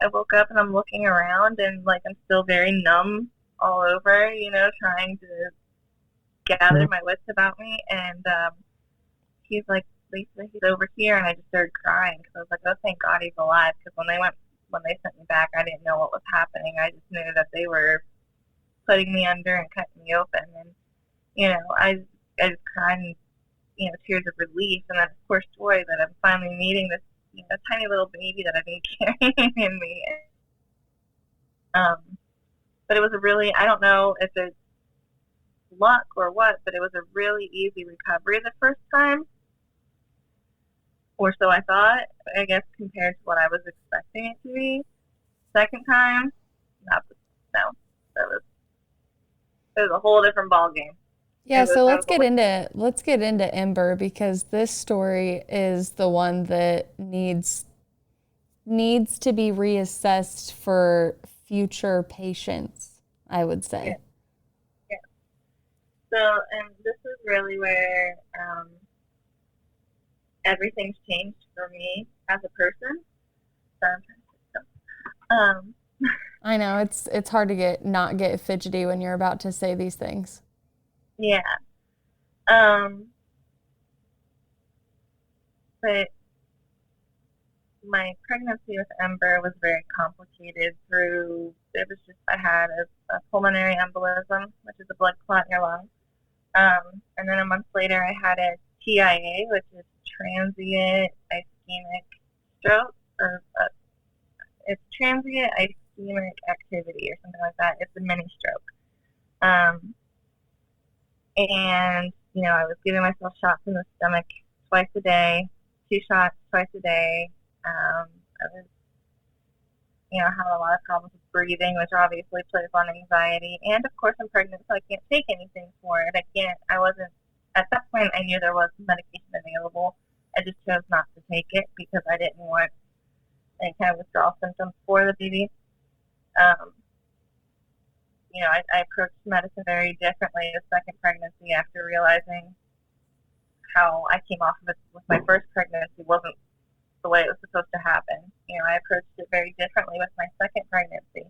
I woke up and I'm looking around and like I'm still very numb all over, you know, trying to gather my wits about me. And he's like, Lisa, he's over here, and I just started crying because I was like, oh, thank God he's alive. Because when they sent me back, I didn't know what was happening. I just knew that they were putting me under and cutting me open, and you know, I just cried, and you know, tears of relief, and then of course joy that I'm finally meeting this, you know, tiny little baby that I've been carrying in me. But it was a really, I don't know if it's luck or what, but it was a really easy recovery the first time. Or so I thought, I guess, compared to what I was expecting it to be. Second time, it was a whole different ballgame. Yeah, so let's get into Ember, because this story is the one that needs to be reassessed for future patients, I would say. Yeah. So, and this is really where everything's changed for me as a person. I know it's hard to not get fidgety when you're about to say these things. Yeah. But my pregnancy with Ember was very complicated I had a pulmonary embolism, which is a blood clot in your lung. And then a month later, I had a TIA, which is transient ischemic stroke, or it's transient ischemic activity or something like that. It's a mini stroke. And, I was giving myself shots in the stomach twice a day, 2 shots twice a day. I was, had a lot of problems with breathing, which obviously plays on anxiety. And, of course, I'm pregnant, so I can't take anything for it. At that point, I knew there was medication available. I just chose not to take it because I didn't want any kind of withdrawal symptoms for the baby. I approached medicine very differently the second pregnancy after realizing how I came off of it with my first pregnancy wasn't the way it was supposed to happen. I approached it very differently with my second pregnancy.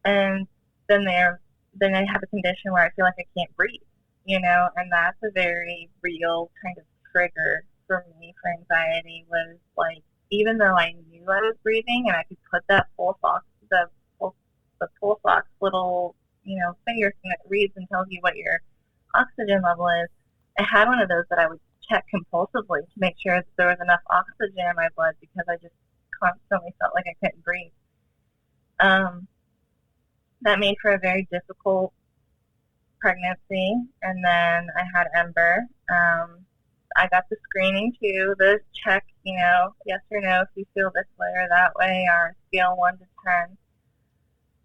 And then I have a condition where I feel like I can't breathe, and that's a very real kind of trigger for me for anxiety. Was like, even though I knew I was breathing and I could put that pulse ox, the pulse ox little, finger thing that reads and tells you what your oxygen level is, I had one of those that I would check compulsively to make sure that there was enough oxygen in my blood because I just constantly felt like I couldn't breathe. That made for a very difficult pregnancy. And then I had Ember. I got the screening too, the check, yes or no, if you feel this way or that way, or scale 1 to 10.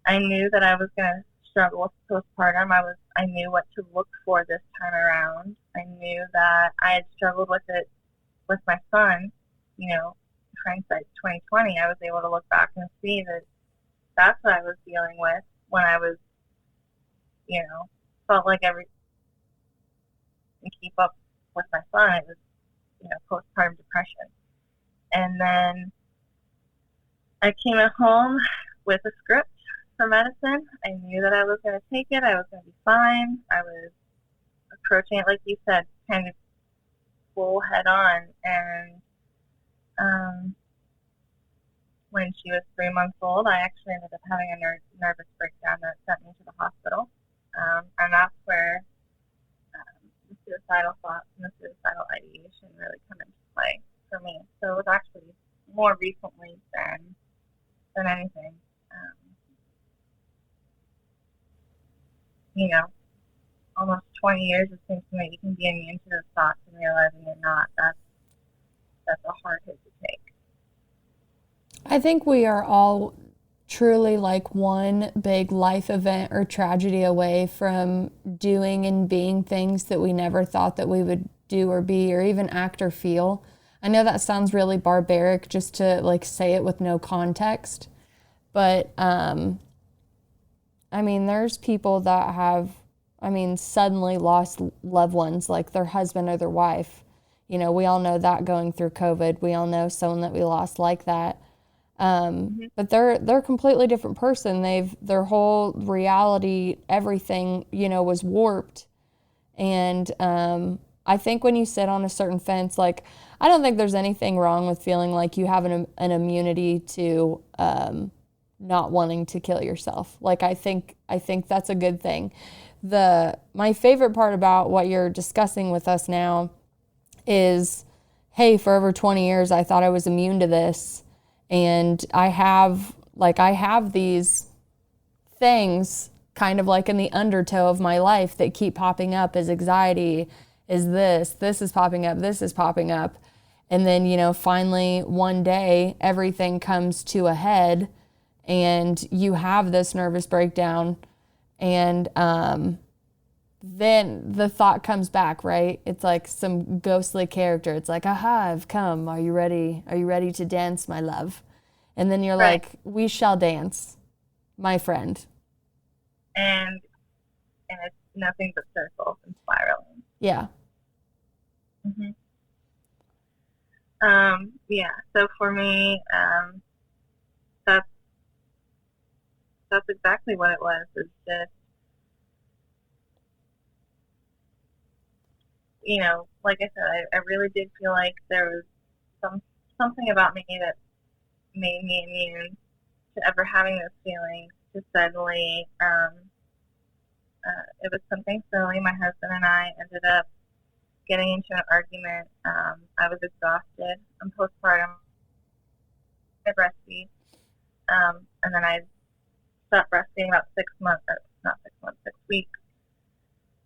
I knew that I was going to struggle with postpartum. I knew what to look for this time around. I knew that I had struggled with it with my son. Hindsight 2020, I was able to look back and see that that's what I was dealing with when I was, felt like everything to keep up with my son. It was, postpartum depression. And then I came at home with a script for medicine. I knew that I was going to take it. I was going to be fine. I was approaching it, like you said, kind of full head on. And when she was 3 months old, I actually ended up having a nervous breakdown that sent me to the hospital. And that's where the suicidal thoughts and the suicidal ideation really come into play for me. So it was actually more recently than anything. Almost 20 years, it seems to me you can be immune to those thoughts and realizing you're not. That's a hard hit to take. I think we are all truly like one big life event or tragedy away from doing and being things that we never thought that we would do or be or even act or feel. I know that sounds really barbaric just to like say it with no context, but there's people that have suddenly lost loved ones, like their husband or their wife. We all know that going through COVID. We all know someone that we lost like that. But they're a completely different person. Their whole reality, everything, was warped. And I think when you sit on a certain fence, like, I don't think there's anything wrong with feeling like you have an immunity to not wanting to kill yourself. Like, I think that's a good thing. My favorite part about what you're discussing with us now is, hey, for over 20 years, I thought I was immune to this. And I have these things kind of like in the undertow of my life that keep popping up as anxiety, is this is popping up, this is popping up. And then, finally one day everything comes to a head and you have this nervous breakdown. And then the thought comes back, right? It's like some ghostly character. It's like, aha, I've come. Are you ready? Are you ready to dance, my love? And then you're right. Like, we shall dance, my friend. And it's nothing but circles and spiraling. Yeah. Mm-hmm. Yeah. So for me, that's exactly what it was. It's just, like I said, I really did feel like there was something about me that made me immune to ever having those feelings, to suddenly It was something silly. My husband and I ended up getting into an argument. I was exhausted. I'm postpartum. I breastfeed. And then I stopped breastfeeding about 6 months, or not 6 months, 6 weeks.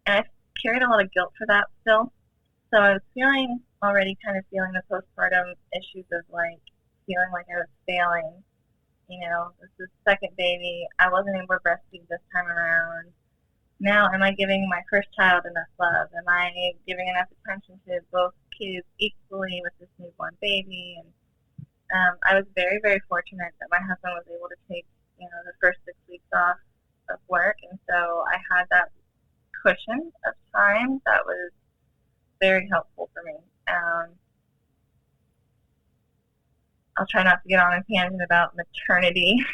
And I carried a lot of guilt for that still. So I was already feeling the postpartum issues of like feeling like I was failing. You know, this is second baby. I wasn't able to breastfeed this time around. Now, am I giving my first child enough love? Am I giving enough attention to both kids equally with this newborn baby? And I was very, very fortunate that my husband was able to take, the first 6 weeks off of work. And so I had that cushion of time that was very helpful for me. I'll try not to get on a tangent about maternity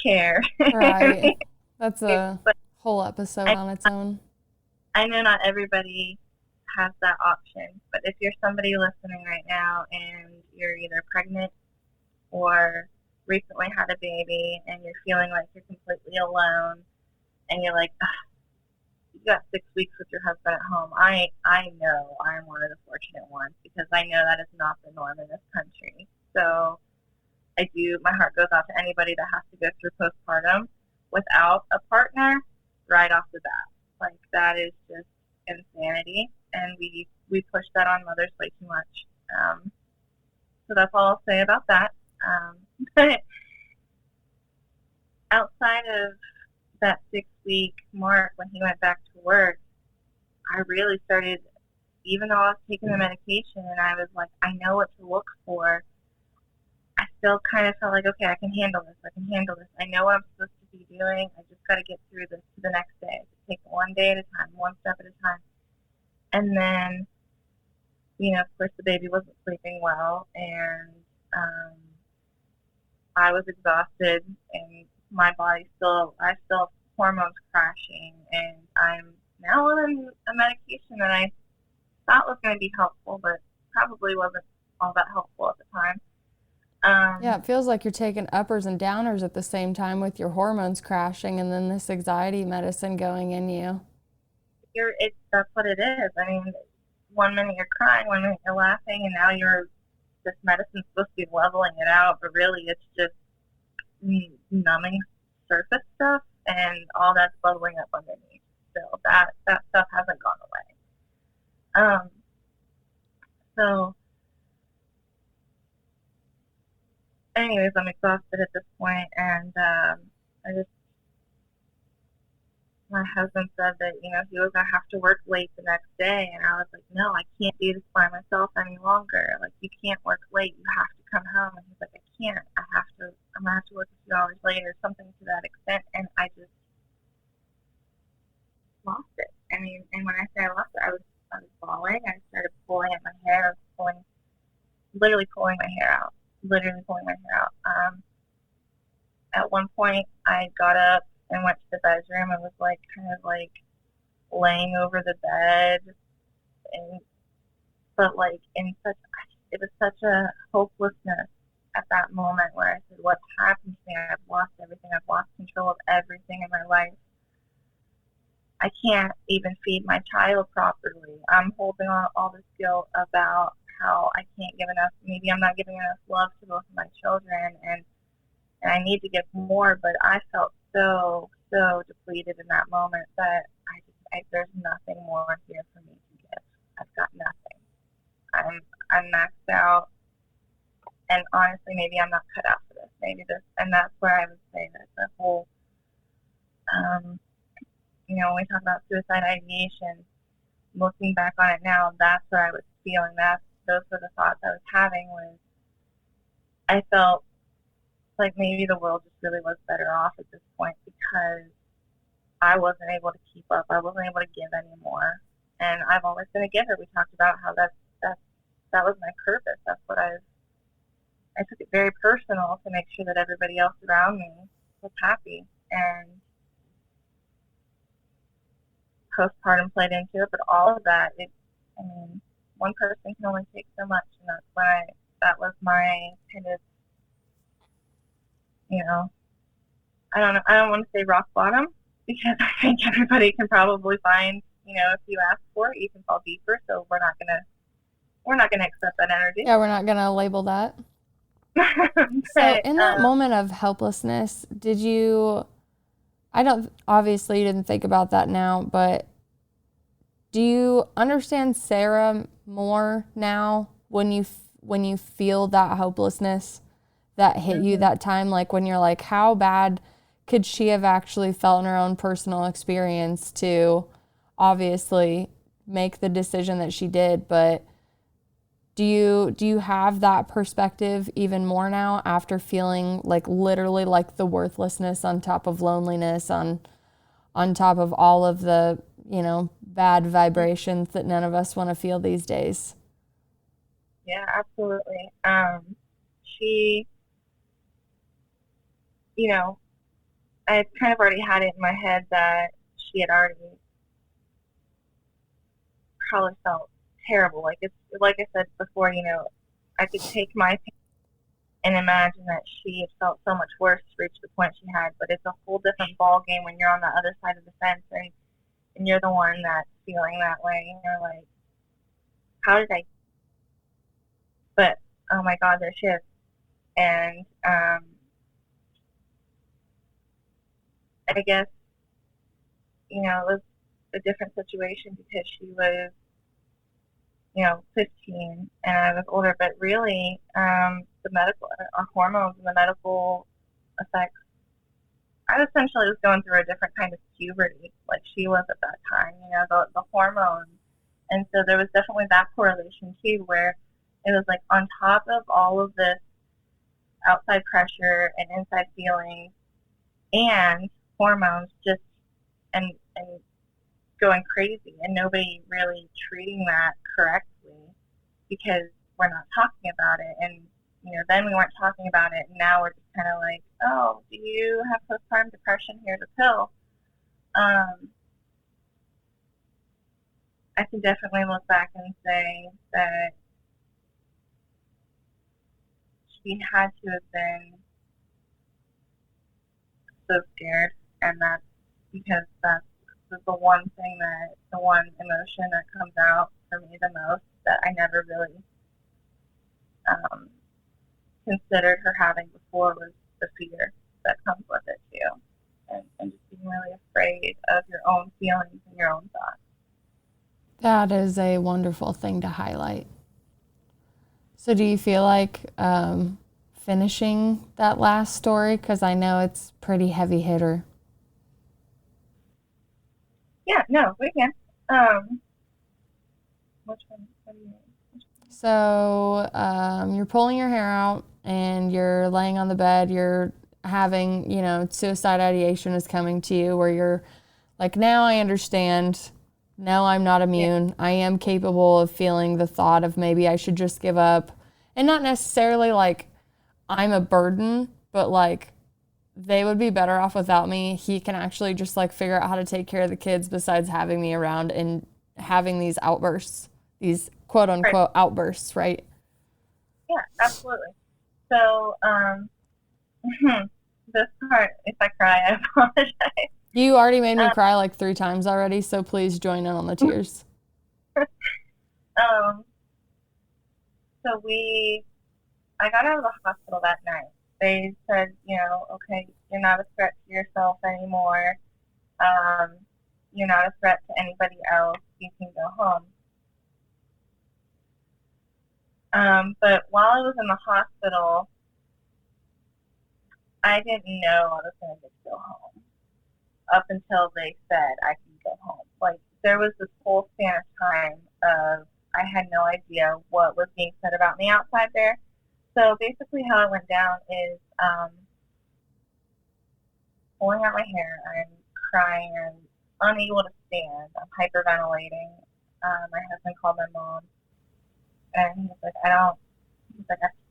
care. Right. That's a whole episode on its own. I know not everybody has that option, but if you're somebody listening right now and you're either pregnant or recently had a baby and you're feeling like you're completely alone and you're like, you got 6 weeks with your husband at home, I know I'm one of the fortunate ones because I know that is not the norm in this country. So my heart goes out to anybody that has to go through postpartum without a partner right off the bat. Like, that is just insanity, and we push that on mothers way too much. So that's all I'll say about that. Outside of that 6-week mark when he went back to work, I really started, even though I was taking the medication and I was like, I know what to look for, I still kind of felt like, okay, I can handle this. I know what I'm supposed to be doing. I just got to get through this to the next day. Just take it one day at a time, one step at a time. And then, of course, the baby wasn't sleeping well, and I was exhausted, and my body I still have hormones crashing, and I'm now on a medication that I thought was going to be helpful, but probably wasn't all that helpful at the time. Yeah, it feels like you're taking uppers and downers at the same time with your hormones crashing and then this anxiety medicine going in you. That's what it is. I mean, 1 minute you're crying, 1 minute you're laughing, and now this medicine's supposed to be leveling it out, but really it's just numbing surface stuff, and all that's bubbling up underneath. So that stuff hasn't gone away. So anyways, I'm exhausted at this point, and my husband said that, he was going to have to work late the next day, and I was like, no, I can't do this by myself any longer. Like, you can't work late, you have to come home. And he's like, I can't, I'm going to have to work a few hours later, something to that extent, and I just lost it. I mean, and when I say I lost it, I was bawling. I started pulling at my hair, literally pulling my hair out. At one point, I got up and went to the bedroom and was laying over the bed, but it was such a hopelessness at that moment where I said, what's happened to me? I've lost everything. I've lost control of everything in my life. I can't even feed my child properly. I'm holding on all this guilt about how I can't give enough. Maybe I'm not giving enough love to both of my children, and I need to give more, but I felt so depleted in that moment that there's nothing more here for me to give. I've got nothing. I'm maxed out, and honestly, maybe I'm not cut out for this. And that's where I would say that the whole, when we talk about suicide ideation, looking back on it now, that's where I was feeling. Those were the thoughts I was having. Was I felt like maybe the world just really was better off at this point because I wasn't able to keep up. I wasn't able to give anymore. And I've always been a giver. We talked about how that was my purpose. That's what I took it very personal to make sure that everybody else around me was happy. And postpartum played into it, but all of that, one person can only take so much, and that was my kind of, I don't know, I don't want to say rock bottom, because I think everybody can probably find, if you ask for it, you can fall deeper. So we're not gonna accept that energy. Yeah, we're not gonna label that. So But in that moment of helplessness, obviously you didn't think about that now, but do you understand Sarah more now when you feel that hopelessness that hit you that time? Like when you're like, how bad could she have actually felt in her own personal experience to obviously make the decision that she did? But do you have that perspective even more now after feeling like literally like the worthlessness on top of loneliness, on top of all of the, bad vibrations that none of us want to feel these days? Yeah, absolutely. She, I kind of already had it in my head that she had already probably felt terrible. Like I said before, I could take my pain and imagine that she had felt so much worse to reach the point she had. But it's a whole different ball game when you're on the other side of the fence and you're the one that's feeling that way. And you're like, how did I? But oh my God, there she is. And I guess it was a different situation because she was 15 and I was older, but really, the medical, our hormones and the medical effects, I essentially was going through a different kind of puberty like she was at that time, the hormones. And so there was definitely that correlation too, where it was like on top of all of this outside pressure and inside feelings and hormones just, and going crazy and nobody really treating that correctly because we're not talking about it. And then we weren't talking about it, and now we're just kind of like, oh, do you have postpartum depression? Here's a pill. I can definitely look back and say that she had to have been so scared, and that's because that's the one emotion that comes out for me the most that I never really considered her having before was the fear that comes with it too, and just being really afraid of your own feelings and your own thoughts. That is a wonderful thing to highlight. So do you feel like finishing that last story? Because I know it's pretty heavy hitter. Yeah, no, we can. Which one? What do you mean? So you're pulling your hair out and you're laying on the bed. You're having, suicide ideation is coming to you where you're like, now I understand. No, I'm not immune. Yeah. I am capable of feeling the thought of maybe I should just give up. And not necessarily like I'm a burden, but like they would be better off without me. He can actually just like figure out how to take care of the kids besides having me around and having these outbursts, these quote unquote outbursts, right? Yeah, absolutely. So, this part, if I cry, I apologize. You already made me cry like 3 times already, so please join in on the tears. So I got out of the hospital that night. They said, okay, you're not a threat to yourself anymore. You're not a threat to anybody else. You can go home. But while I was in the hospital, I didn't know I was going to get to go home up until they said I can go home. Like, there was this whole span of time of I had no idea what was being said about me outside there. So basically how it went down is pulling out my hair, I'm crying, I'm unable to stand, I'm hyperventilating. My husband called my mom, and he was like,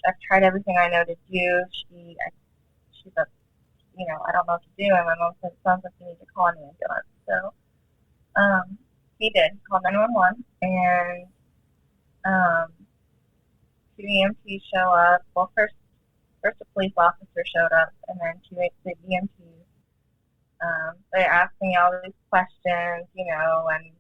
I've tried everything I know to do. She's a, I don't know what to do. And my mom said, it sounds like you need to call an ambulance. So he did, called 911, and 2 EMTs show up. Well, first a police officer showed up, and then 2 EMTs. They ask me all these questions, you know, and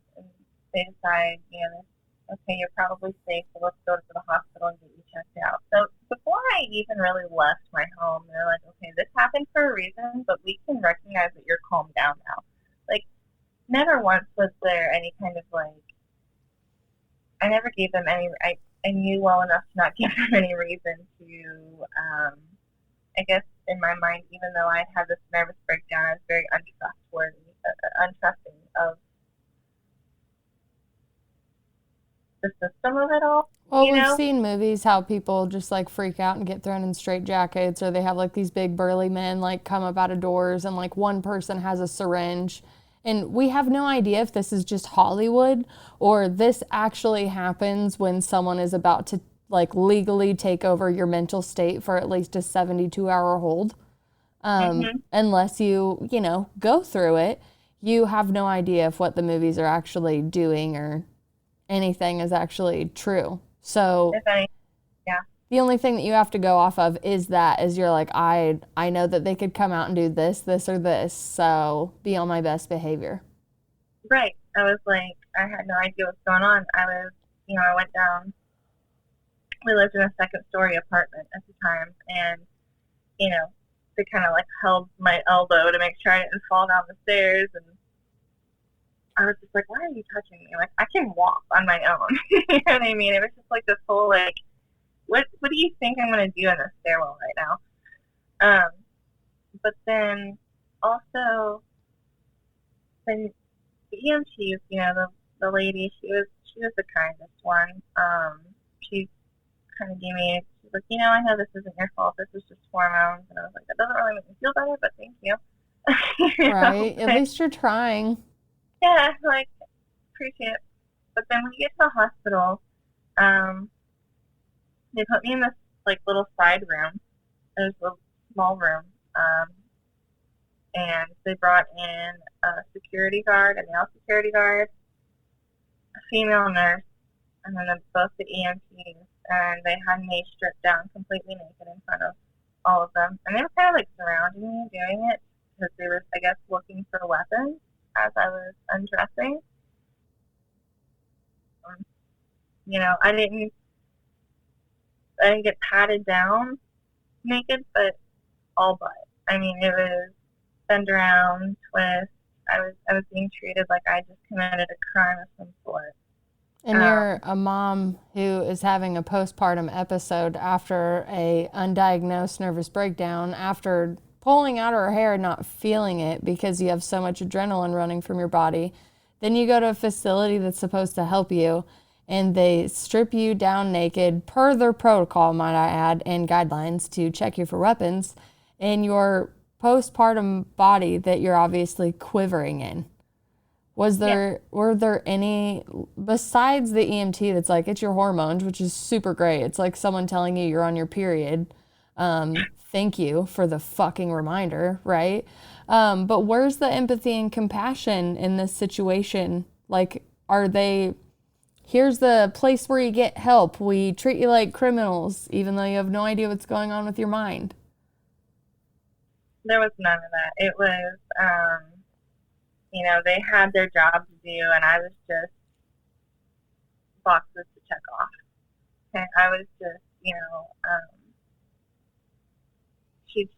they decide, you know, okay, you're probably safe, so let's go to the hospital and get you checked out. So before I even really left my home, they're like, okay, this happened for a reason, but we can recognize that you're calmed down now. Like, never once was there any kind of like, I never gave them any, I knew well enough to not give them any reason to, I guess in my mind, even though I had this nervous breakdown, I was very untrusting of the system of it all. Well, we've seen movies how people just like freak out and get thrown in straitjackets, or they have like these big burly men like come up out of doors and like one person has a syringe. And we have no idea if this is just Hollywood or this actually happens when someone is about to like legally take over your mental state for at least a 72-hour hold. Unless you know, go through it, you have no idea if what the movies are actually doing or anything is actually true. So the only thing that you have to go off of is you're like, I know that they could come out and do this, or this, so be on my best behavior. Right. I was like, I had no idea what's going on. I went down, we lived in a second-story apartment at the time, and, you know, they kind of like held my elbow to make sure I didn't fall down the stairs, and I was just like, why are you touching me? Like, I can walk on my own. You know what I mean? It was just like this whole, like, what do you think I'm going to do in this stairwell right now? But then also, the EMTs, you know, the lady, she was the kindest one. She kind of gave me, she's like, you know, I know this isn't your fault. This is just hormones. And I was like, that doesn't really make me feel better, but thank you. Right. At least you're trying. Yeah, like, appreciate it. But then when you get to the hospital, they put me in this, like, little side room. It was a small room. And they brought in a security guard, a male security guard, a female nurse, and then both the EMTs. And they had me stripped down completely naked in front of all of them. And they were kind of, like, surrounding me doing it because they were, I guess, looking for weapons as I was undressing. You know, I didn't get patted down naked, but all but. I mean, it was bend around, twist. I was being treated like I just committed a crime of some sort. And you're a mom who is having a postpartum episode after a undiagnosed nervous breakdown, after pulling out her hair and not feeling it because you have so much adrenaline running from your body. Then you go to a facility that's supposed to help you, and they strip you down naked, per their protocol, might I add, and guidelines to check you for weapons, in your postpartum body that you're obviously quivering in. Were there any, besides the EMT that's like, it's your hormones, which is super great. It's like someone telling you you're on your period. Thank you for the fucking reminder, right? But where's the empathy and compassion in this situation? Like, are they, here's the place where you get help. We treat you like criminals, even though you have no idea what's going on with your mind. There was none of that. It was, you know, they had their job to do, and I was just boxes to check off. And I was just, you know,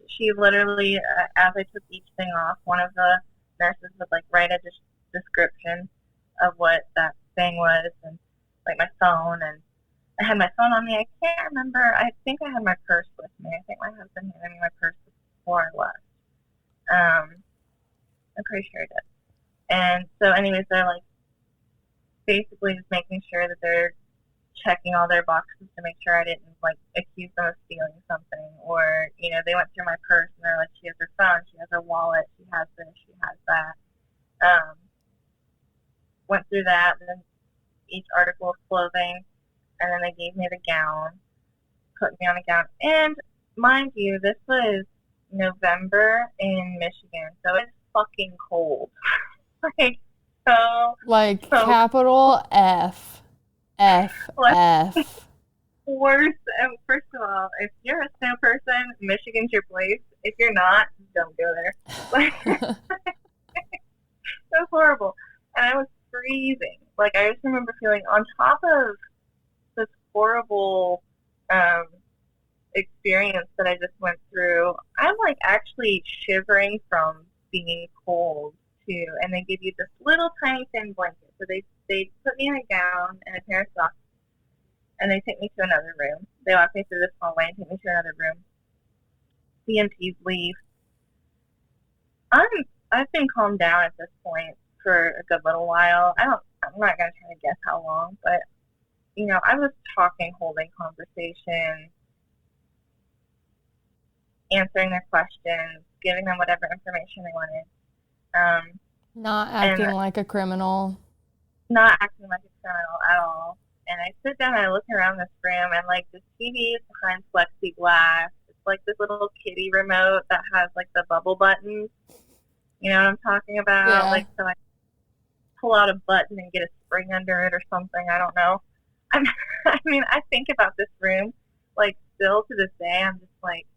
she literally, as I took each thing off, one of the nurses would, like, write a description of what that thing was, and, like, my phone, and I had my phone on me. I can't remember. I think I had my purse with me. I think my husband handed me my purse before I left. I'm pretty sure I did. And so anyways, they're, like, basically just making sure that they're checking all their boxes to make sure I didn't, like, accuse them of stealing something. Or, you know, they went through my purse and they're like, she has her phone, she has her wallet, she has this, she has that. Went through that, and then each article of clothing, and then they gave me the gown, put me on a gown. And mind you, this was November in Michigan, so it's fucking cold. Like capital F, F. Worse. First of all, if you're a snow person, Michigan's your place. If you're not, don't go there. so horrible. And I was freezing. Like, I just remember feeling on top of this horrible experience that I just went through. I'm like actually shivering from being cold too. And they give you this little tiny thin blanket. So they put me in a gown and a pair of socks, and they take me to another room. They walk me through this hallway and take me to another room. The EMTs leave. I've been calmed down at this point for a good little while. I'm not gonna try to guess how long, but you know, I was talking, holding conversation, answering their questions, giving them whatever information they wanted. Not acting like a criminal. Not acting like a criminal at all. And I sit down and I look around this room, and like the TV is behind plexiglass. It's like this little kitty remote that has like the bubble buttons. You know what I'm talking about? Yeah. Like, so I pull out a button and get a spring under it or something. I don't know. I mean, I think about this room, like, still to this day. I'm just like,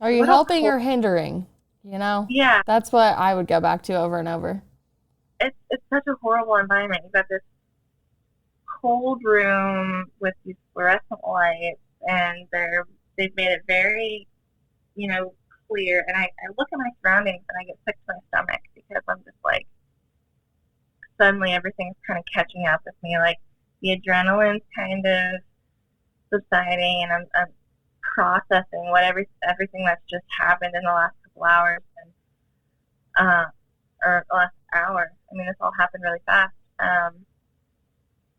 are you helping or hindering? You know? Yeah. That's what I would go back to over and over. It's such a horrible environment. You've got this cold room with these fluorescent lights, and they've made it very, you know, clear. And I look at my surroundings and I get sick to my stomach because I'm just like, suddenly everything's kind of catching up with me. Like, the adrenaline's kind of subsiding, and I'm processing everything that's just happened in the last couple hours, and or the last hour. I mean, this all happened really fast. And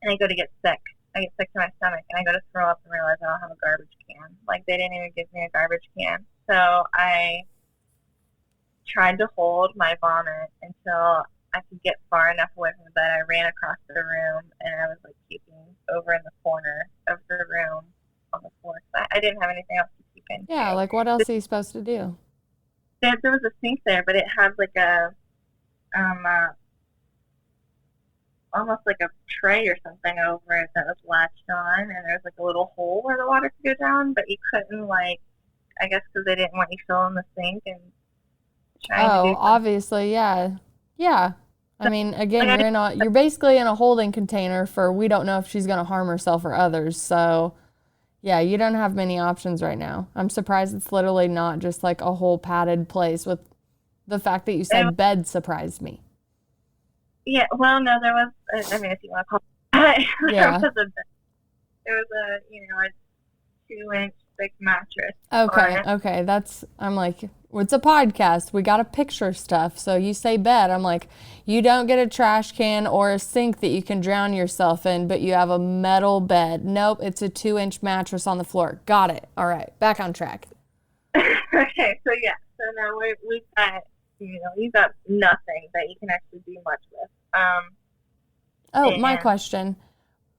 I go to get sick. I get sick to my stomach, and I go to throw up and realize I don't have a garbage can. Like, they didn't even give me a garbage can. So I tried to hold my vomit until I could get far enough away from the bed. I ran across the room, and I was like keeping over in the corner of the room on the floor. I didn't have anything else to keep in. Yeah, like what else are you supposed to do? There was a sink there, but it had like a almost like a tray or something over it that was latched on, and there was like a little hole where the water could go down, but you couldn't, like, I guess because they didn't want you filling the sink and trying to do something. Obviously, yeah. I mean, again, you're basically in a holding container for, we don't know if she's going to harm herself or others. So, yeah, you don't have many options right now. I'm surprised it's literally not just like a whole padded place. With the fact that you said bed surprised me. Yeah, well, no, there was, I mean, if you want to call it, yeah. There was a 2-inch thick mattress. Okay. I'm like, it's a podcast. We got to picture stuff. So you say bed. I'm like, you don't get a trash can or a sink that you can drown yourself in, but you have a metal bed. Nope, it's a 2-inch mattress on the floor. Got it. All right, back on track. Okay, so yeah. So now we've got, you've got nothing that you can actually do much with. My question.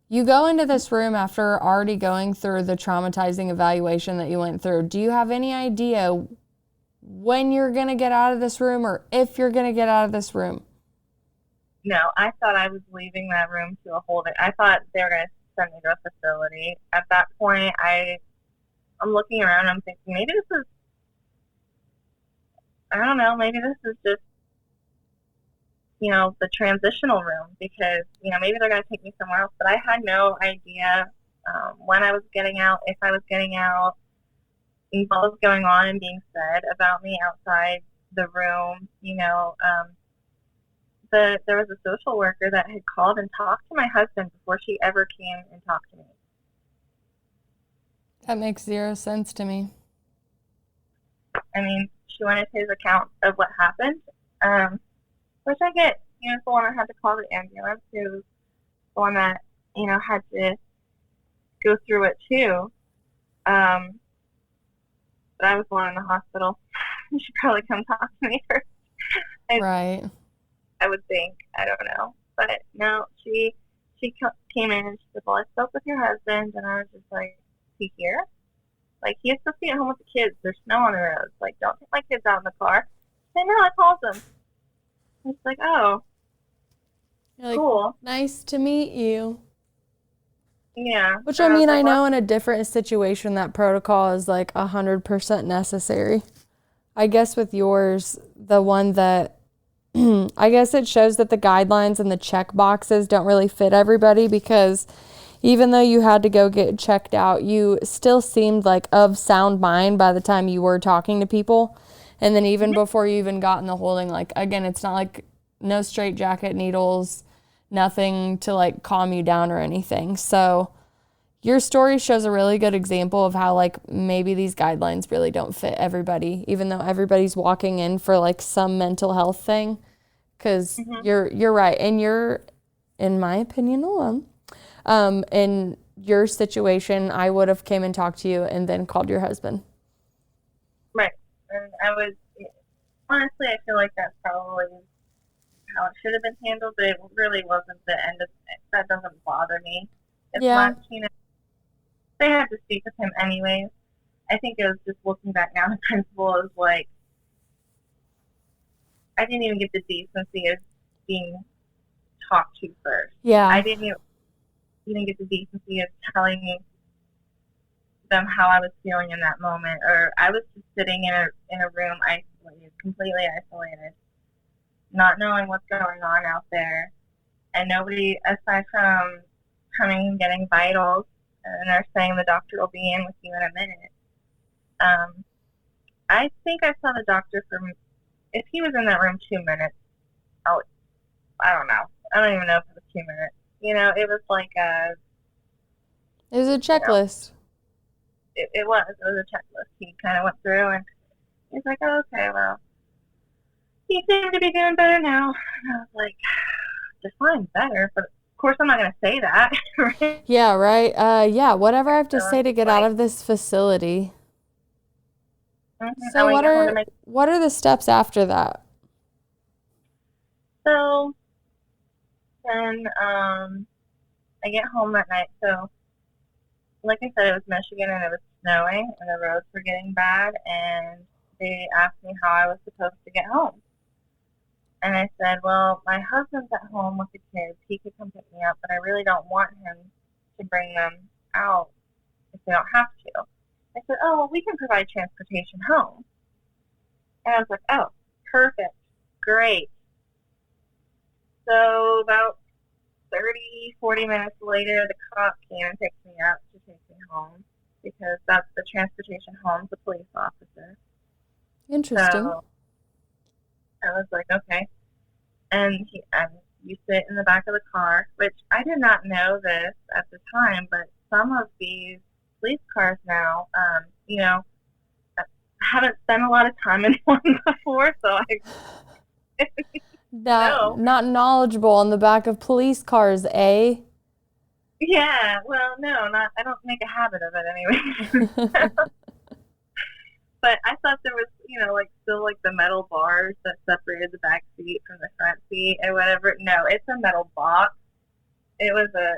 You go into this room after already going through the traumatizing evaluation that you went through. Do you have any idea when you're going to get out of this room, or if you're going to get out of this room? No, I thought I was leaving that room to a holding. I thought they were going to send me to a facility. At that point, I'm looking around, I'm thinking, maybe this is just, the transitional room, because, maybe they're going to take me somewhere else. But I had no idea when I was getting out, if I was getting out, what was going on and being said about me outside the room. There was a social worker that had called and talked to my husband before she ever came and talked to me. That makes zero sense to me. I mean, she wanted his account of what happened, which I get. It's the one that had to call the ambulance, who was the one that, had to go through it too. But I was the one in the hospital. You should probably come talk to me first. Right. I would think. I don't know. But no, she came in and she said, well, I spoke with your husband. And I was just like, is he here? Like, he is supposed to be at home with the kids. There's snow on the roads. Like, don't take my kids out in the car. I said, no, I called them. It's like, oh, you're like, cool. Nice to meet you. Yeah. Which, I mean, I know in a different situation that protocol is like 100% necessary. I guess with yours, the one that I guess it shows that the guidelines and the check boxes don't really fit everybody, because even though you had to go get checked out, you still seemed like of sound mind by the time you were talking to people. And then even before you even got in the holding, like, again, it's not like no straitjacket needles, nothing to like calm you down or anything. So your story shows a really good example of how like maybe these guidelines really don't fit everybody, even though everybody's walking in for like some mental health thing. Because you're right, and you're, in my opinion, alone. In your situation, I would have came and talked to you and then called your husband. Right. And honestly, I feel like that's probably how it should have been handled, but it really wasn't the end of it. That doesn't bother me as much, They had to speak with him anyways. I think it was just looking back now, the principal is like, I didn't even get the decency of being talked to first. Yeah. I didn't even get the decency of telling them how I was feeling in that moment, or I was just sitting in a room isolated, completely isolated, not knowing what's going on out there, and nobody aside from coming and getting vitals, and they're saying the doctor will be in with you in a minute. I think I saw the doctor if he was in that room 2 minutes, I don't know. I don't even know if it was 2 minutes. It was like it was a checklist. It was a checklist. He kind of went through and he's like, oh, okay, well, he seemed to be doing better now. And I was like, define better, but of course I'm not going to say that. Right? Yeah, right. Yeah, whatever I have to say to get out of this facility. So what are the steps after that? So then I get home that night. So like I said, it was Michigan and it was snowing and the roads were getting bad, and they asked me how I was supposed to get home. And I said, well, my husband's at home with the kids. He could come pick me up, but I really don't want him to bring them out if they don't have to. I said, oh, well, we can provide transportation home. And I was like, oh, perfect, great. So about 40 minutes later, the cop came and picked me up to take me home, because that's the transportation home's a police officer. Interesting. So I was like, okay. And you sit in the back of the car, which I did not know this at the time, but some of these police cars now, I haven't spent a lot of time in one before, so I not knowledgeable on the back of police cars, eh? Yeah, well, no, I don't make a habit of it anyway. But I thought there was, still the metal bars that separated the back seat from the front seat or whatever. No, it's a metal box. It was an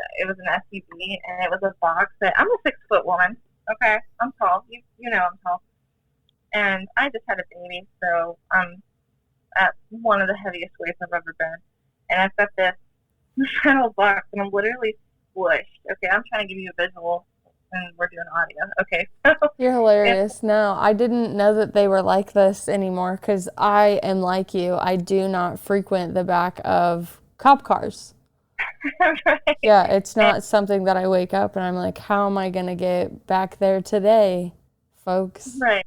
SUV, and it was a box that, I'm a 6-foot woman. Okay, I'm tall. You know I'm tall. And I just had a baby, so I'm at one of the heaviest weights I've ever been. And I've got this metal box, and I'm literally squished. Okay, I'm trying to give you a visual, and we're doing audio. Okay. You're hilarious. No, I didn't know that they were like this anymore, because I am like you. I do not frequent the back of cop cars. Right. Yeah, it's not something that I wake up and I'm like, how am I going to get back there today, folks? Right.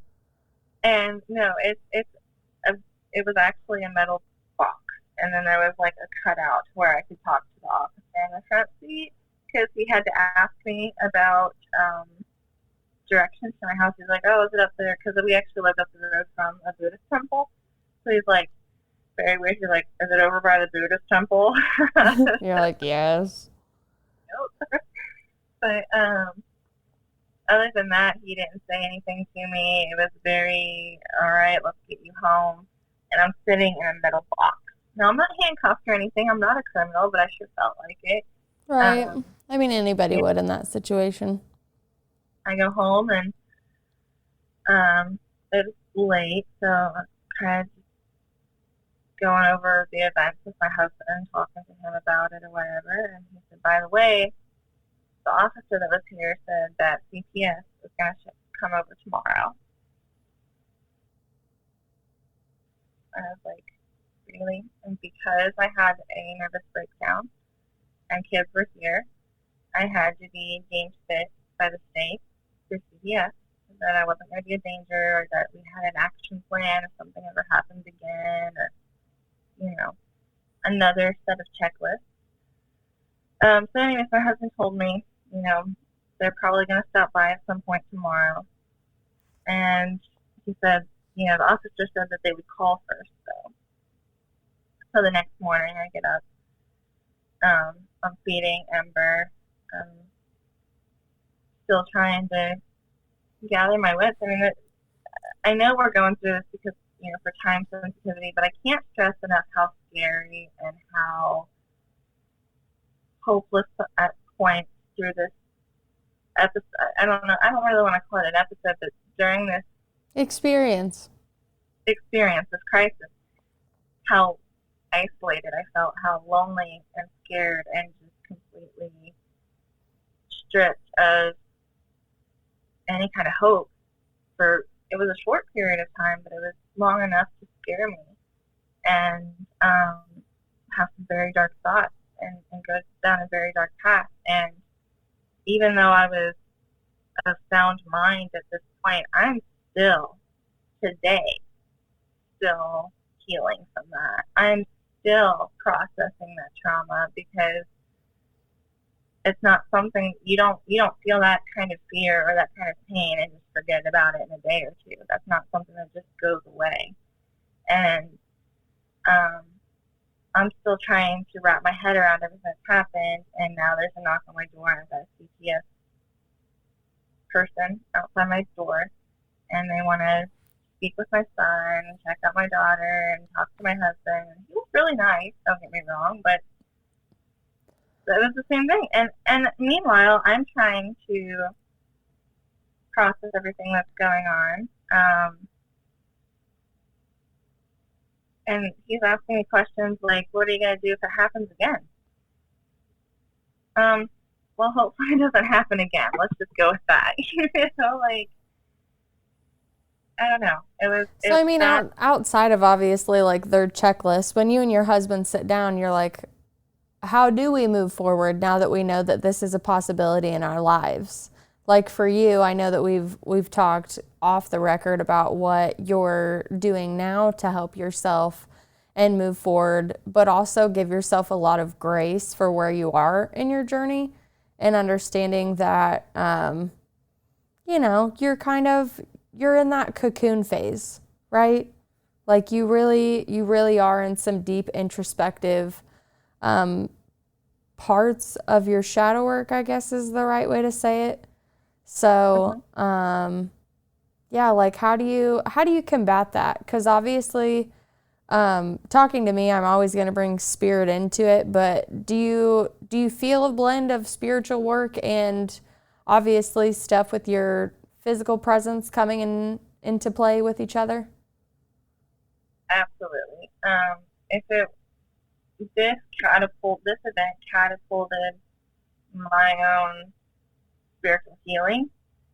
And no, it was actually a metal box, and then there was a cutout where I could talk to the officer in the front seat, because he had to ask me about directions to my house. He's like, oh, is it up there? Because we actually lived up the road from a Buddhist temple. So he's like, very weird. He's like, is it over by the Buddhist temple? You're like, yes. Nope. But other than that, he didn't say anything to me. It was very, all right, let's get you home. And I'm sitting in a metal box. Now, I'm not handcuffed or anything. I'm not a criminal, but I sure felt like it. Right. I mean, anybody would in that situation. I go home, and it's late, so I'm kind of going over the events with my husband, talking to him about it or whatever. And he said, by the way, the officer that was here said that CPS was going to come over tomorrow. And I was like, freely. And because I had a nervous breakdown and kids were here, I had to be deemed fit by the state through CDS, that I wasn't going to be a danger, or that we had an action plan if something ever happened again, or, another set of checklists. So anyways, my husband told me, they're probably going to stop by at some point tomorrow. And he said, the officer said that they would call first, though. So the next morning I get up, I'm feeding Ember, still trying to gather my wits. I mean, I know we're going through this because, for time sensitivity, but I can't stress enough how scary and how hopeless at points through this episode. I don't really want to call it an episode, but during this experience, this crisis, how isolated I felt, how lonely and scared and just completely stripped of any kind of hope. It was a short period of time, but it was long enough to scare me and have some very dark thoughts and go down a very dark path. And even though I was of sound mind at this point, I'm still healing from that. I'm still processing that trauma, because it's not something you don't feel that kind of fear or that kind of pain and just forget about it in a day or two. That's not something that just goes away. And I'm still trying to wrap my head around everything that's happened, and now there's a knock on my door, and I've got a CPS person outside my door, and they want to speak with my son, check out my daughter, and talk to my husband. And he was really nice, don't get me wrong, but it was the same thing. And meanwhile, I'm trying to process everything that's going on. And he's asking me questions like, what are you going to do if it happens again? Well, hopefully it doesn't happen again. Let's just go with that. I don't know. Outside of obviously like their checklist, when you and your husband sit down, you're like, how do we move forward now that we know that this is a possibility in our lives? Like for you, I know that we've talked off the record about what you're doing now to help yourself and move forward, but also give yourself a lot of grace for where you are in your journey and understanding that, you're in that cocoon phase, right? Like you really are in some deep introspective parts of your shadow work, I guess is the right way to say it. So, like how do you combat that? Because obviously, talking to me, I'm always going to bring spirit into it, but do you feel a blend of spiritual work and obviously stuff with your physical presence coming into play with each other? Absolutely. This event catapulted my own spiritual healing.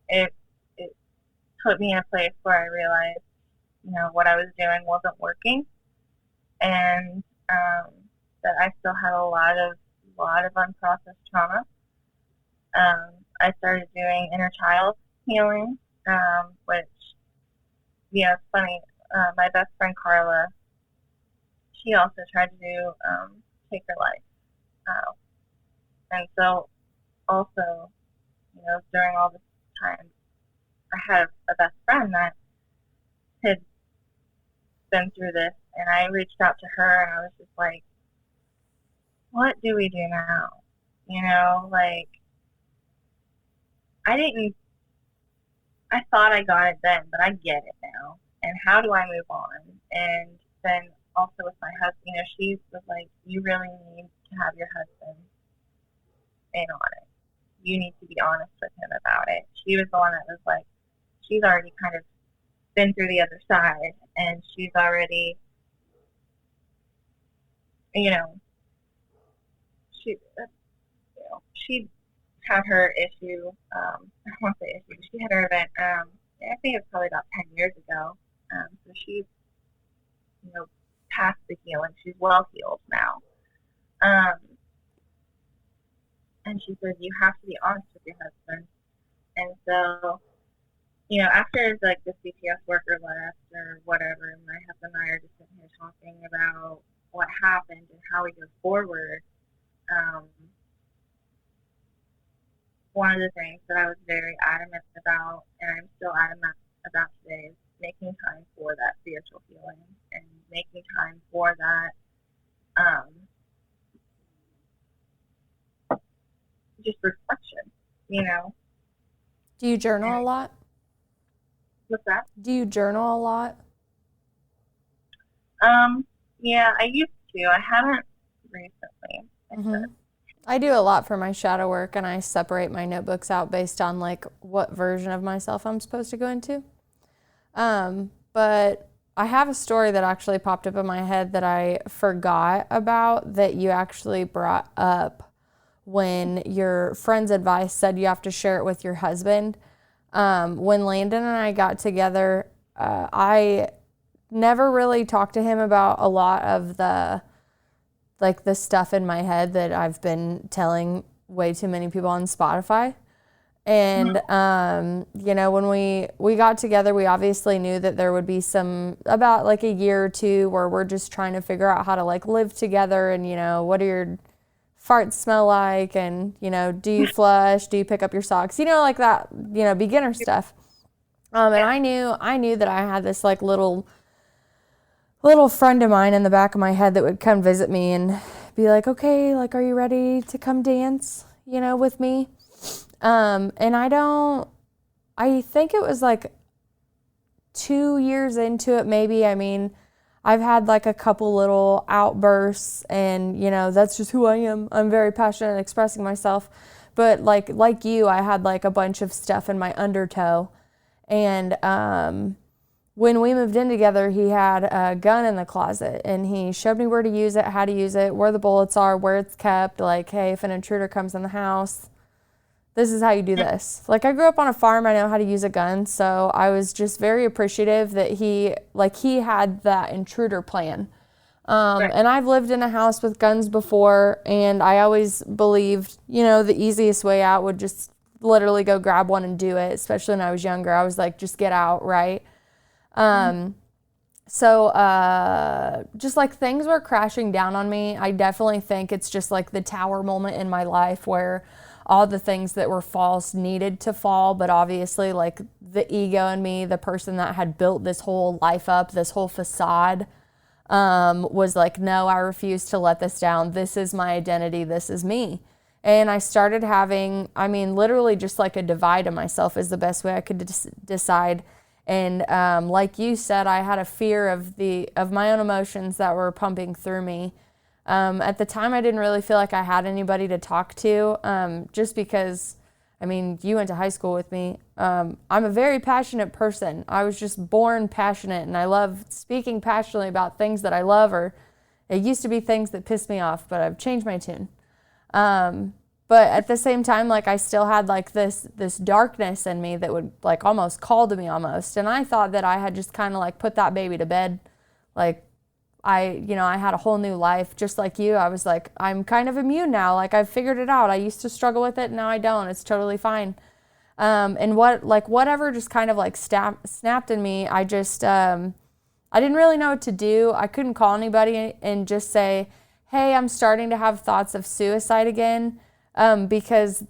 It put me in a place where I realized, what I was doing wasn't working, and that I still had a lot of unprocessed trauma. I started doing inner child healing, which, it's funny. My best friend Carla, she also tried to take her life, and so also, during all this time, I had a best friend that had been through this, and I reached out to her, and I was just like, what do we do now? I thought I got it then, but I get it now, and how do I move on? And then also with my husband, she was like, you really need to have your husband in on it. You need to be honest with him about it. She was the one that was like, she's already kind of been through the other side, and she's already, she had her issue, I won't say issue, she had her event, I think it was probably about 10 years ago, so she's, past the healing. She's well healed now. And she says, you have to be honest with your husband. And so, you know, after like the CPS worker left or whatever, and my husband and I are just sitting here talking about what happened and how we go forward. One of the things that I was very adamant about, and I'm still adamant about today, is making time for that spiritual healing and making time for that just reflection, you know. Do you journal a lot? What's that? Do you journal a lot? Yeah, I used to. I haven't recently. Mm-hmm. I do a lot for my shadow work, and I separate my notebooks out based on like what version of myself I'm supposed to go into. But I have a story that actually popped up in my head that I forgot about that you actually brought up when your friend's advice said you have to share it with your husband. When Landon and I got together, I never really talked to him about a lot of the stuff in my head that I've been telling way too many people on Spotify. And, you know, when we got together, we obviously knew that there would be about like a year or two where we're just trying to figure out how to like live together and, you know, what do your farts smell like? And, you know, do you flush? Do you pick up your socks? You know, like that, you know, beginner stuff. And I knew that I had this like little friend of mine in the back of my head that would come visit me and be like, okay, like, are you ready to come dance, you know, with me? And I think it was like 2 years into it, maybe. I mean, I've had like a couple little outbursts and, you know, that's just who I am. I'm very passionate at expressing myself. But like you, I had like a bunch of stuff in my undertow. And, when we moved in together, he had a gun in the closet and he showed me where to use it, how to use it, where the bullets are, where it's kept. Like, hey, if an intruder comes in the house, this is how you do this. Like, I grew up on a farm. I know how to use a gun. So I was just very appreciative that he had that intruder plan. And I've lived in a house with guns before, and I always believed, you know, the easiest way out would just literally go grab one and do it. Especially when I was younger, I was like, just get out, right? So just like things were crashing down on me. I definitely think it's just like the tower moment in my life where all the things that were false needed to fall. But obviously like the ego in me, the person that had built this whole life up, this whole facade, was like, no, I refuse to let this down. This is my identity. This is me. And I started having, I mean, literally just like a divide of myself is the best way I could decide. And like you said, I had a fear of my own emotions that were pumping through me. At the time, I didn't really feel like I had anybody to talk to, just because, I mean, you went to high school with me. I'm a very passionate person. I was just born passionate, and I love speaking passionately about things that I love, or it used to be things that pissed me off, but I've changed my tune. But at the same time, like, I still had like this darkness in me that would like almost call to me almost. And I thought that I had just kind of like put that baby to bed. Like I had a whole new life just like you. I was like, I'm kind of immune now. Like I've figured it out. I used to struggle with it. Now I don't. It's totally fine. And whatever just kind of like snapped in me. I just, I didn't really know what to do. I couldn't call anybody and just say, hey, I'm starting to have thoughts of suicide again. Because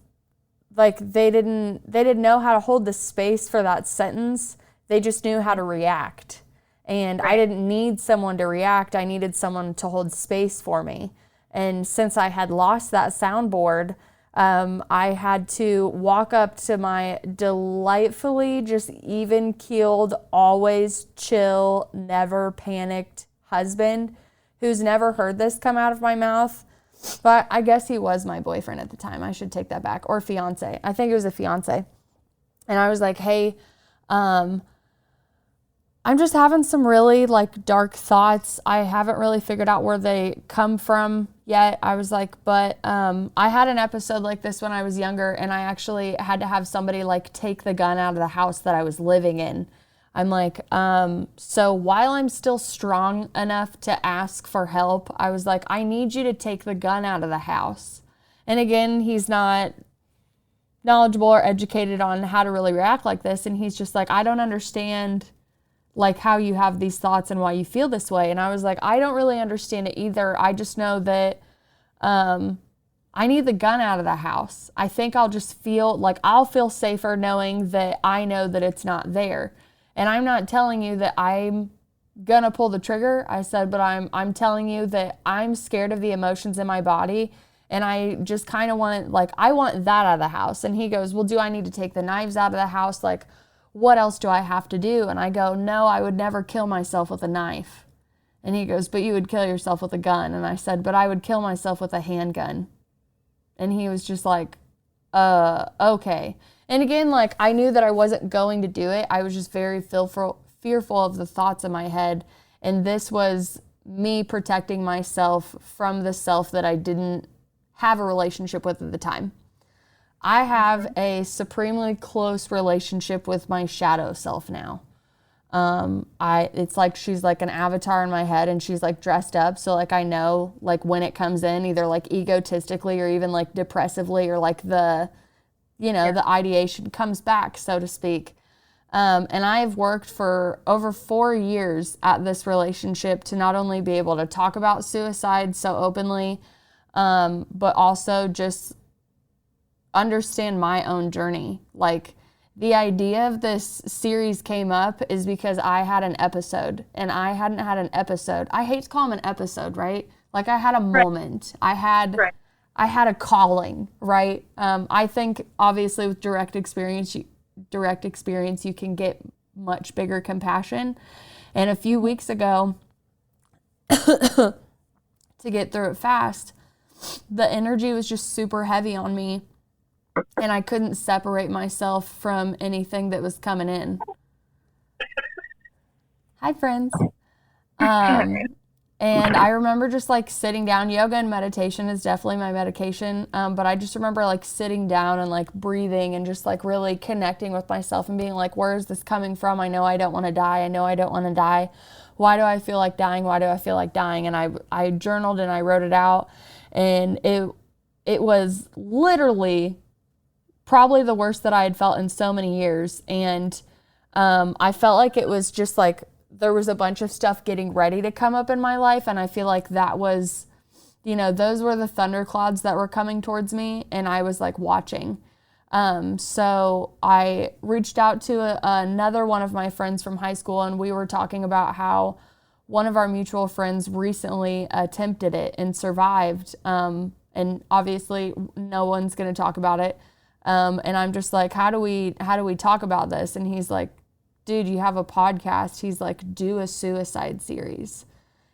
like they didn't know how to hold the space for that sentence. They just knew how to react. And I didn't need someone to react. I needed someone to hold space for me. And since I had lost that soundboard, I had to walk up to my delightfully just even-keeled, always chill, never panicked husband who's never heard this come out of my mouth. But I guess he was my boyfriend at the time. I should take that back. Or fiance. I think it was a fiance. And I was like, hey, I'm just having some really like dark thoughts. I haven't really figured out where they come from yet. I was like, but I had an episode like this when I was younger, and I actually had to have somebody like take the gun out of the house that I was living in. I'm like, so while I'm still strong enough to ask for help, I was like, I need you to take the gun out of the house. And again, he's not knowledgeable or educated on how to really react like this. And he's just like, I don't understand like how you have these thoughts and why you feel this way. And I was like, I don't really understand it either. I just know that I need the gun out of the house. I think I'll just feel like I'll feel safer knowing that I know that it's not there. And I'm not telling you that I'm gonna pull the trigger. I said, but I'm telling you that I'm scared of the emotions in my body. And I just kind of want, like, I want that out of the house. And he goes, well, do I need to take the knives out of the house? Like, what else do I have to do? And I go, no, I would never kill myself with a knife. And he goes, but you would kill yourself with a gun. And I said, but I would kill myself with a handgun. And he was just like, okay. And again, like, I knew that I wasn't going to do it. I was just very fearful of the thoughts in my head. And this was me protecting myself from the self that I didn't have a relationship with at the time. I have a supremely close relationship with my shadow self now. It's like she's like an avatar in my head, and she's like dressed up. So like I know like when it comes in, either like egotistically or even like depressively, or like the ideation comes back, so to speak. And I've worked for over 4 years at this relationship to not only be able to talk about suicide so openly, but also just understand my own journey. Like, the idea of this series came up is because I had an episode, and I hadn't had an episode. I hate to call them an episode, right? Like, I had a moment. I had a calling, right? I think obviously with direct experience, you can get much bigger compassion. And a few weeks ago, to get through it fast, the energy was just super heavy on me, and I couldn't separate myself from anything that was coming in. Hi, friends. And I remember just like sitting down. Yoga and meditation is definitely my medication. But I just remember like sitting down and like breathing and just like really connecting with myself and being like, where is this coming from? I know I don't want to die. I know I don't want to die. Why do I feel like dying? Why do I feel like dying? And I journaled and I wrote it out. And it was literally probably the worst that I had felt in so many years. And I felt like it was just like there was a bunch of stuff getting ready to come up in my life. And I feel like that was, those were the thunderclouds that were coming towards me. And I was like watching. So I reached out to another one of my friends from high school, and we were talking about how one of our mutual friends recently attempted it and survived. And obviously no one's going to talk about it. And I'm just like, how do we talk about this? And he's like, dude, you have a podcast. He's like, do a suicide series.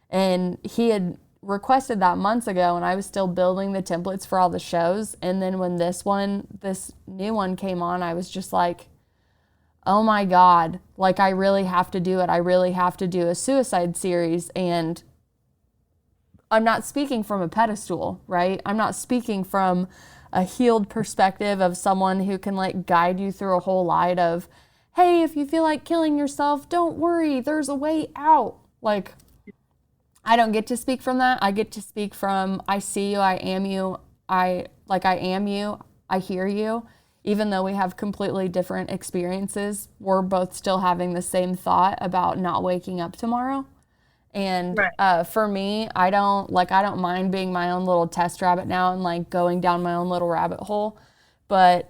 And he had requested that months ago, and I was still building the templates for all the shows. And then when this new one came on, I was just like, oh my God, like I really have to do it. I really have to do a suicide series. And I'm not speaking from a pedestal, right? I'm not speaking from a healed perspective of someone who can like guide you through a whole light of, hey, if you feel like killing yourself, don't worry, there's a way out. Like, I don't get to speak from that. I get to speak from, I see you, I am you, I am you, I hear you. Even though we have completely different experiences, we're both still having the same thought about not waking up tomorrow. And for me, I don't mind being my own little test rabbit now and like going down my own little rabbit hole. But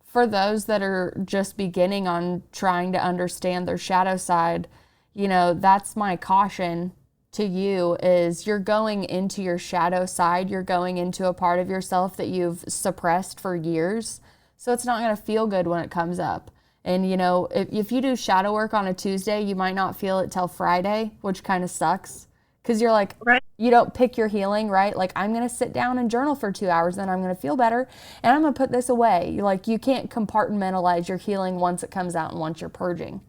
for those that are just beginning on trying to understand their shadow side, that's my caution to you, is you're going into your shadow side. You're going into a part of yourself that you've suppressed for years. So it's not going to feel good when it comes up. And, if you do shadow work on a Tuesday, you might not feel it till Friday, which kind of sucks. Because you're like, you don't pick your healing, right? Like, I'm going to sit down and journal for 2 hours, then I'm going to feel better, and I'm going to put this away. You can't compartmentalize your healing once it comes out and once you're purging.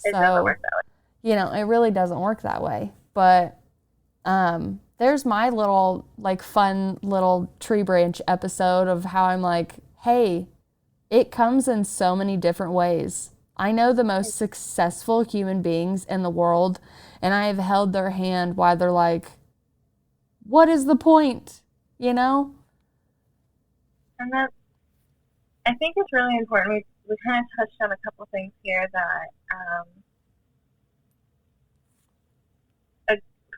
It doesn't work that way. It really doesn't work that way. But there's my little, fun little tree branch episode of how I'm like, hey, it comes in so many different ways. I know the most successful human beings in the world, and I have held their hand while they're like, what is the point? You know? And that, I think it's really important. We kind of touched on a couple things here that,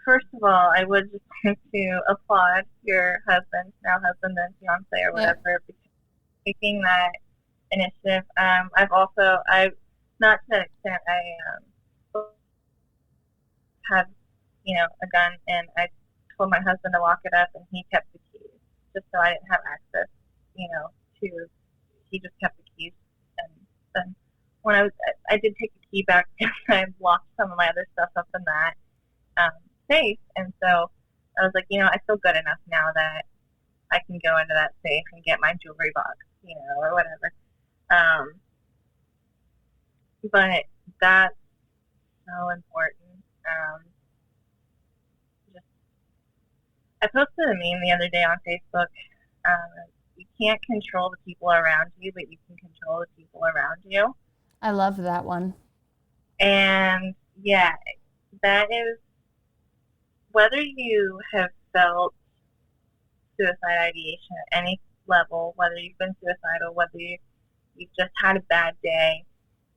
first of all, I would just like to applaud your husband, now husband, then fiance or whatever, for taking that initiative. I've not to that extent, I had, a gun, and I told my husband to lock it up, and he kept the keys, just so I didn't have access, he just kept the keys. And then when I did take the key back, I locked some of my other stuff up in that safe, and so I was like, I feel good enough now that I can go into that safe and get my jewelry box, or whatever. But that's so important. I posted a meme the other day on Facebook. You can't control the people around you, but you can control the people around you. I love that one. And yeah, that is, whether you have felt suicide ideation at any level, whether you've been suicidal, whether you've just had a bad day,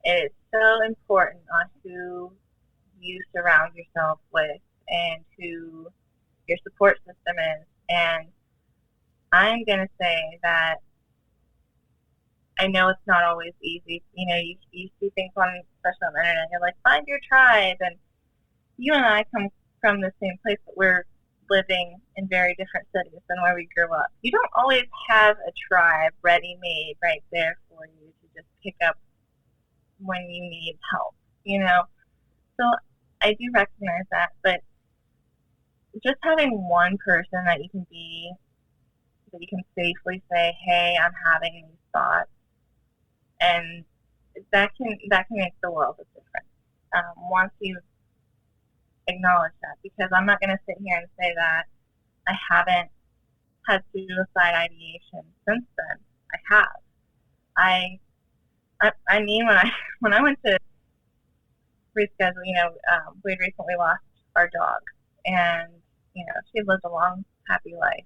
it is so important on who you surround yourself with and who your support system is. And I'm going to say that I know it's not always easy. You see things especially on the internet, you're like, find your tribe. And you and I come from the same place, but we're living in very different cities than where we grew up. You don't always have a tribe ready-made right there for you to just pick up when you need help, So I do recognize that, but just having one person that you can safely say, hey, I'm having these thoughts, and that can make the world a difference. Once you acknowledge that, because I'm not going to sit here and say that I haven't had suicide ideation since then. I have. I mean, when I went to reschedule, we'd recently lost our dog, and she lived a long, happy life,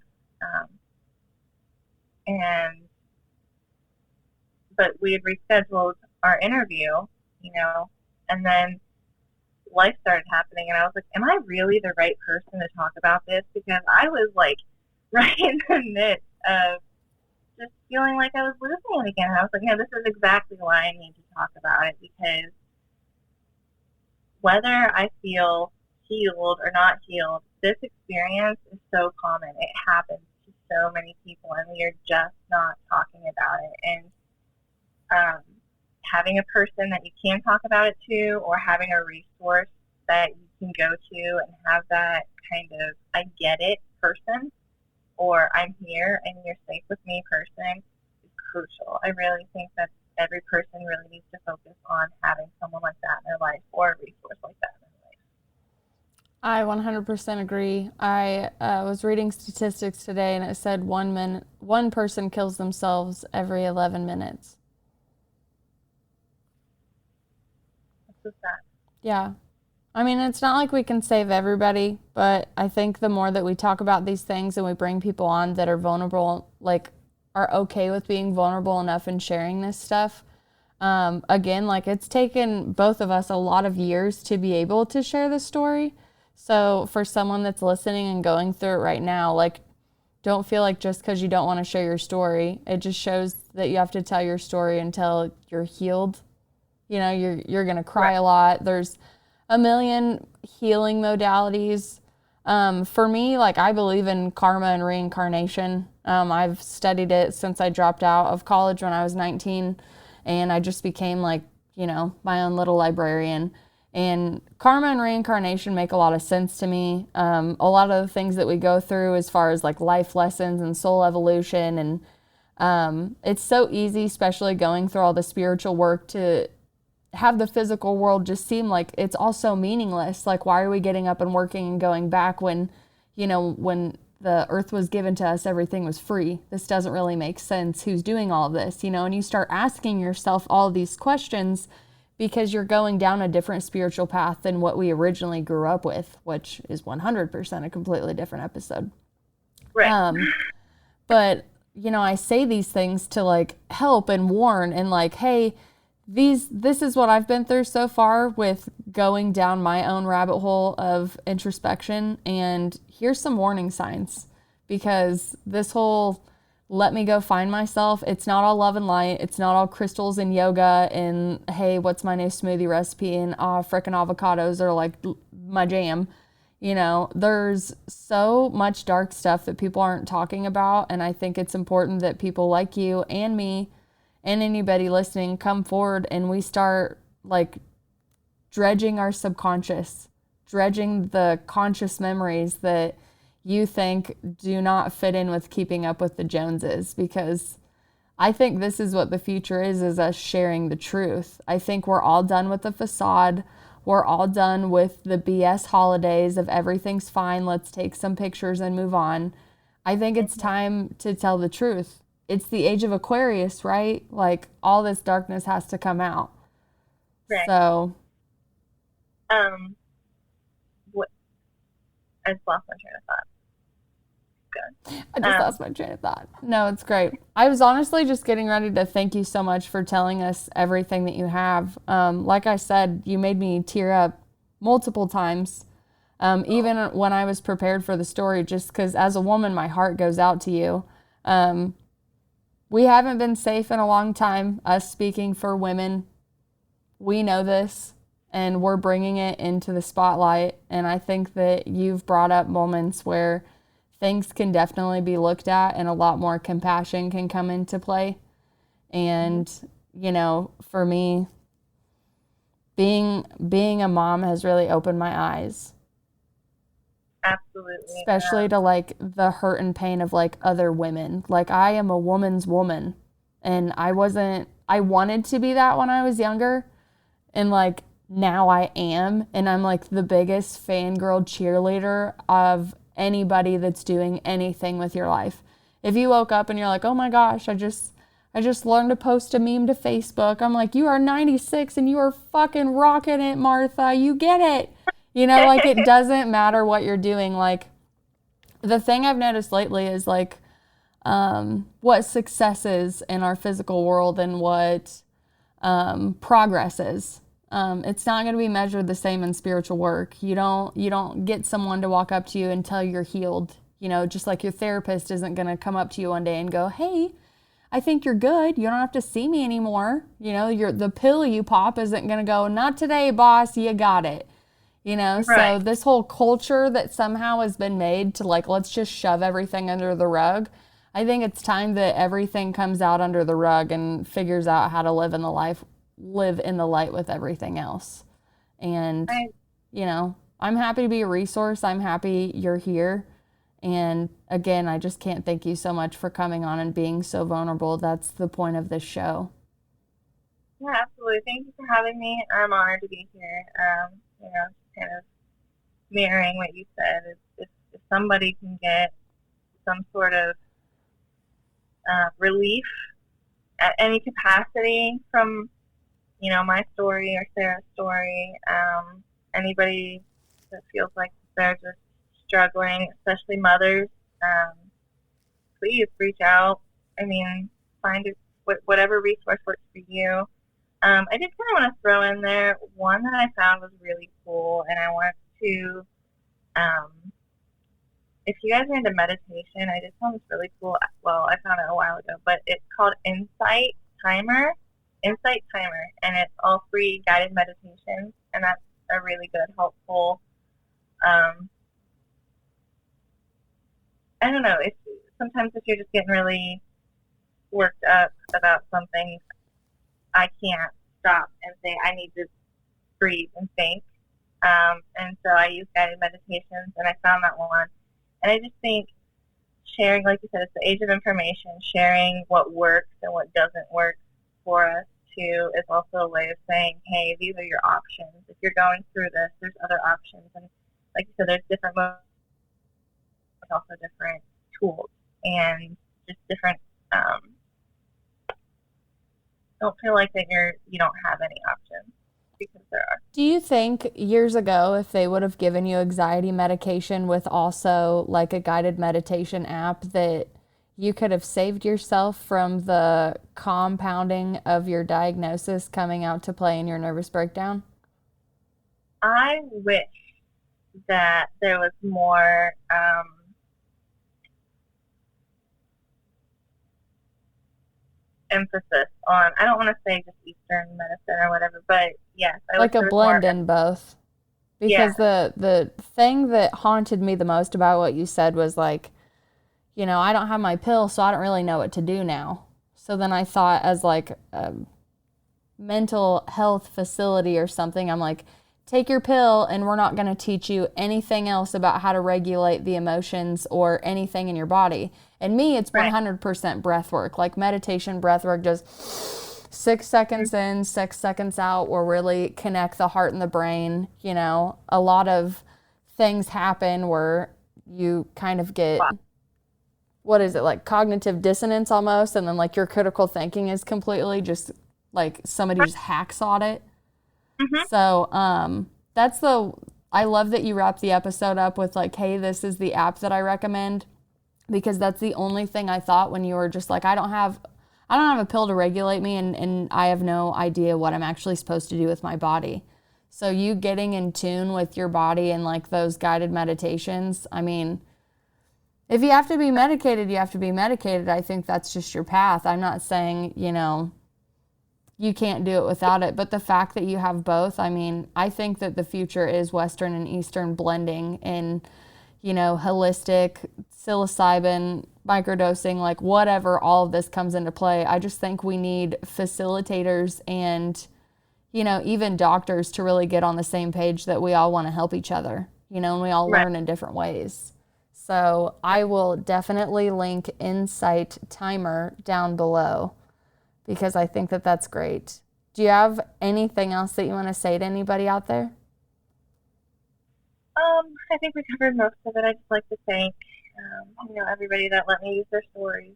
but we had rescheduled our interview, and then life started happening, and I was like, am I really the right person to talk about this? Because I was like right in the midst of just feeling like I was losing it again. And I was like, this is exactly why I need to talk about it, because whether I feel healed or not healed, this experience is so common. It happens to so many people, and we are just not talking about it. And having a person that you can talk about it to, or having a resource that you can go to and have that kind of I get it person, or I'm here and you're safe with me person, is crucial. I really think that every person really needs to focus on having someone like that in their life, or a resource like that in their life. I 100% agree. I was reading statistics today, and it said one person kills themselves every 11 minutes. That's that. Yeah. I mean, it's not like we can save everybody, but I think the more that we talk about these things and we bring people on that are vulnerable, like are okay with being vulnerable enough and sharing this stuff, again, like it's taken both of us a lot of years to be able to share this story. So for someone that's listening and going through it right now, like don't feel like just because you don't want to share your story, it just shows that you have to tell your story until you're healed. You're going to cry a lot. There's a million healing modalities. For me, like I believe in karma and reincarnation. I've studied it since I dropped out of college when I was 19, and I just became like, my own little librarian. And karma and reincarnation make a lot of sense to me. A lot of the things that we go through as far as like life lessons and soul evolution, and it's so easy, especially going through all the spiritual work, to have the physical world just seem like it's all so meaningless. Like, why are we getting up and working and going back when, when the earth was given to us, everything was free? This doesn't really make sense. Who's doing all of this? And you start asking yourself all these questions, because you're going down a different spiritual path than what we originally grew up with, which is 100% a completely different episode. Right. But, you know, I say these things to like help and warn and like, hey, this is what I've been through so far with going down my own rabbit hole of introspection. And here's some warning signs, because this whole let me go find myself, it's not all love and light. It's not all crystals and yoga and, hey, what's my new smoothie recipe? And frickin' avocados are like my jam. You know, there's so much dark stuff that people aren't talking about. And I think it's important that people like you and me and anybody listening come forward and we start like dredging our subconscious, dredging the conscious memories that you think do not fit in with keeping up with the Joneses, because I think this is what the future is us sharing the truth. I think we're all done with the facade. We're all done with the BS holidays of everything's fine, let's take some pictures and move on. I think it's time to tell the truth. It's the age of Aquarius, right? Like, all this darkness has to come out. Right. So, what? I just lost my train of thought. Good. I just lost my train of thought. No, it's great. I was honestly just getting ready to thank you so much for telling us everything that you have. Like I said, you made me tear up multiple times, even when I was prepared for the story, just because as a woman, my heart goes out to you. We haven't been safe in a long time, us speaking for women. We know this, and we're bringing it into the spotlight. And I think that you've brought up moments where things can definitely be looked at and a lot more compassion can come into play. And, you know, for me, being a mom has really opened my eyes. Absolutely. Especially to like the hurt and pain of like other women. Like, I am a woman's woman, and I wanted to be that when I was younger, and like now I am, and I'm like the biggest fangirl cheerleader of anybody that's doing anything with your life. If you woke up and you're like, oh my gosh, I just learned to post a meme to Facebook, I'm like, you are 96 and you are fucking rocking it, Martha. You get it. You know, like, it doesn't matter what you're doing. Like, the thing I've noticed lately is like what success is in our physical world and what progress is. It's not going to be measured the same in spiritual work. You don't get someone to walk up to you until you're healed. You know, just like your therapist isn't going to come up to you one day and go, hey, I think you're good. You don't have to see me anymore. You know, the pill you pop isn't going to go, not today, boss, you got it. You know, right. So this whole culture that somehow has been made to like, let's just shove everything under the rug. I think it's time that everything comes out under the rug and figures out how to live in the light with everything else. And, you know, I'm happy to be a resource. I'm happy you're here. And again, I just can't thank you so much for coming on and being so vulnerable. That's the point of this show. Yeah, absolutely. Thank you for having me. I'm honored to be here. You know, kind of mirroring what you said. If somebody can get some sort of relief at any capacity from, you know, my story or Sarah's story, anybody that feels like they're just struggling, especially mothers, please reach out. I mean, find whatever resource works for you. I did kind of want to throw in there one that I found was really cool, and I want to, if you guys are into meditation, I just found this really cool. Well, I found it a while ago, but it's called Insight Timer, and it's all free guided meditations, and that's a really good, helpful, I don't know, sometimes if you're just getting really worked up about something, I can't stop and say, I need to breathe and think. And so I use guided meditations, and I found that one. And I just think sharing, like you said, it's the age of information, sharing what works and what doesn't work for us too is also a way of saying, hey, these are your options. If you're going through this, there's other options. And like you said, there's different modes, also different tools, and just different, don't feel like that you don't have any options. because there are. Do you think years ago, if they would have given you anxiety medication with also like a guided meditation app, that you could have saved yourself from the compounding of your diagnosis coming out to play in your nervous breakdown? I wish that there was more emphasis on, I don't want to say just Eastern medicine or whatever, but yes, I Like wish a there was blend more. in both. Yeah, Because the thing that haunted me the most about what you said was like, I don't have my pill, so I don't really know what to do now. So then I thought as like a mental health facility or something, I'm like, take your pill and we're not going to teach you anything else about how to regulate the emotions or anything in your body. And me, it's right. 100% breath work, like meditation breath work, just 6 seconds in, 6 seconds out, will really connect the heart and the brain. A lot of things happen where you kind of get, what is it, like cognitive dissonance almost, and then like your critical thinking is completely just like somebody just hacksawed it. Mm-hmm. So I love that you wrap the episode up with like, hey, this is the app that I recommend, because that's the only thing I thought when you were just like, I don't have a pill to regulate me, and I have no idea what I'm actually supposed to do with my body. So you getting in tune with your body and like those guided meditations, I mean, if you have to be medicated, you have to be medicated. I think that's just your path. I'm not saying, you can't do it without it. But the fact that you have both, I mean, I think that the future is Western and Eastern blending in, holistic, psilocybin, microdosing, like whatever, all of this comes into play. I just think we need facilitators and, even doctors to really get on the same page that we all want to help each other, and we all learn in different ways. So I will definitely link Insight Timer down below, because I think that that's great. Do you have anything else that you want to say to anybody out there? I think we covered most of it. I'd just like to thank, everybody that let me use their stories.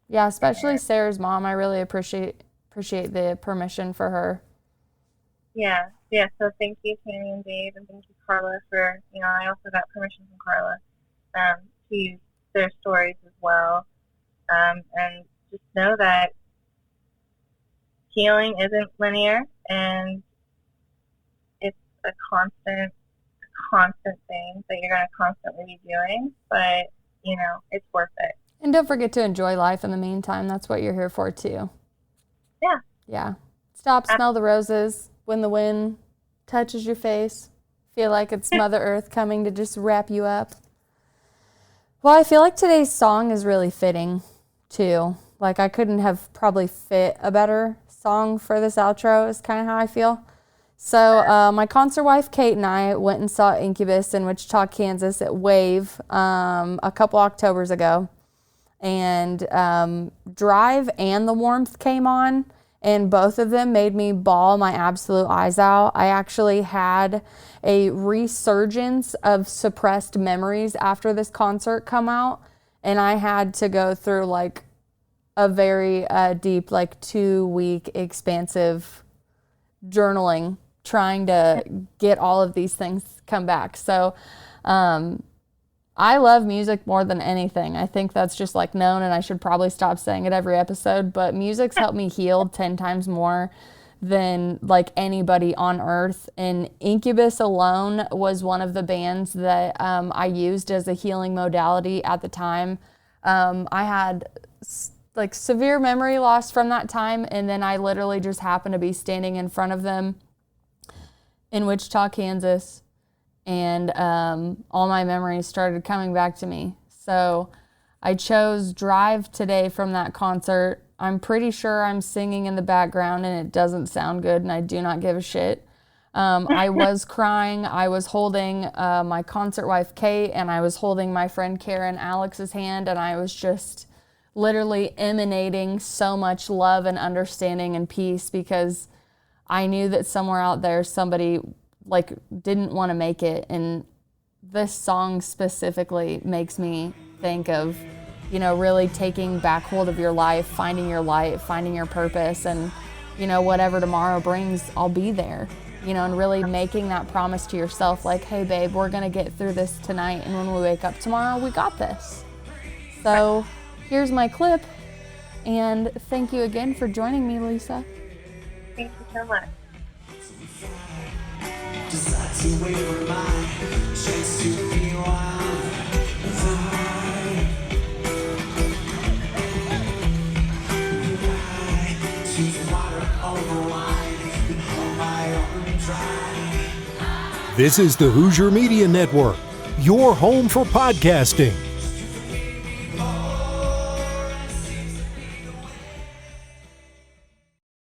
Yeah, especially Sarah's mom. I really appreciate the permission for her. Yeah. So thank you, Tammy and Dave, and thank you, Carla, for, I also got permission from Carla to use their stories as well. And just know that healing isn't linear, and it's a constant thing that you're going to constantly be doing, but it's worth it. And don't forget to enjoy life in the meantime. That's what you're here for too. Yeah. Stop, smell the roses. When the wind touches your face, feel like it's Mother Earth coming to just wrap you up. Well, I feel like today's song is really fitting too. Like I couldn't have probably fit a better song for this outro, is kind of how I feel. So my concert wife, Kate, and I went and saw Incubus in Wichita, Kansas at Wave a couple Octobers ago. And Drive and The Warmth came on, and both of them made me bawl my absolute eyes out. I actually had a resurgence of suppressed memories after this concert come out, and I had to go through like a very deep, like 2-week expansive journaling, trying to get all of these things come back. So I love music more than anything. I think that's just like known, and I should probably stop saying it every episode, but music's helped me heal 10 times more than like anybody on earth. And Incubus alone was one of the bands that I used as a healing modality at the time. I had like severe memory loss from that time, and then I literally just happened to be standing in front of them in Wichita, Kansas, and all my memories started coming back to me. So I chose Drive today from that concert. I'm pretty sure I'm singing in the background and it doesn't sound good, and I do not give a shit. I was crying. I was holding my concert wife, Kate, and I was holding my friend Karen Alex's hand, and I was just literally emanating so much love and understanding and peace, because I knew that somewhere out there somebody like didn't want to make it. And this song specifically makes me think of, really taking back hold of your life, finding your light, finding your purpose, and whatever tomorrow brings, I'll be there, and really making that promise to yourself, like, hey babe, we're going to get through this tonight. And when we wake up tomorrow, we got this. So here's my clip. And thank you again for joining me, Lisa. Thank you so much. This is the Hoosier Media Network, your home for podcasting.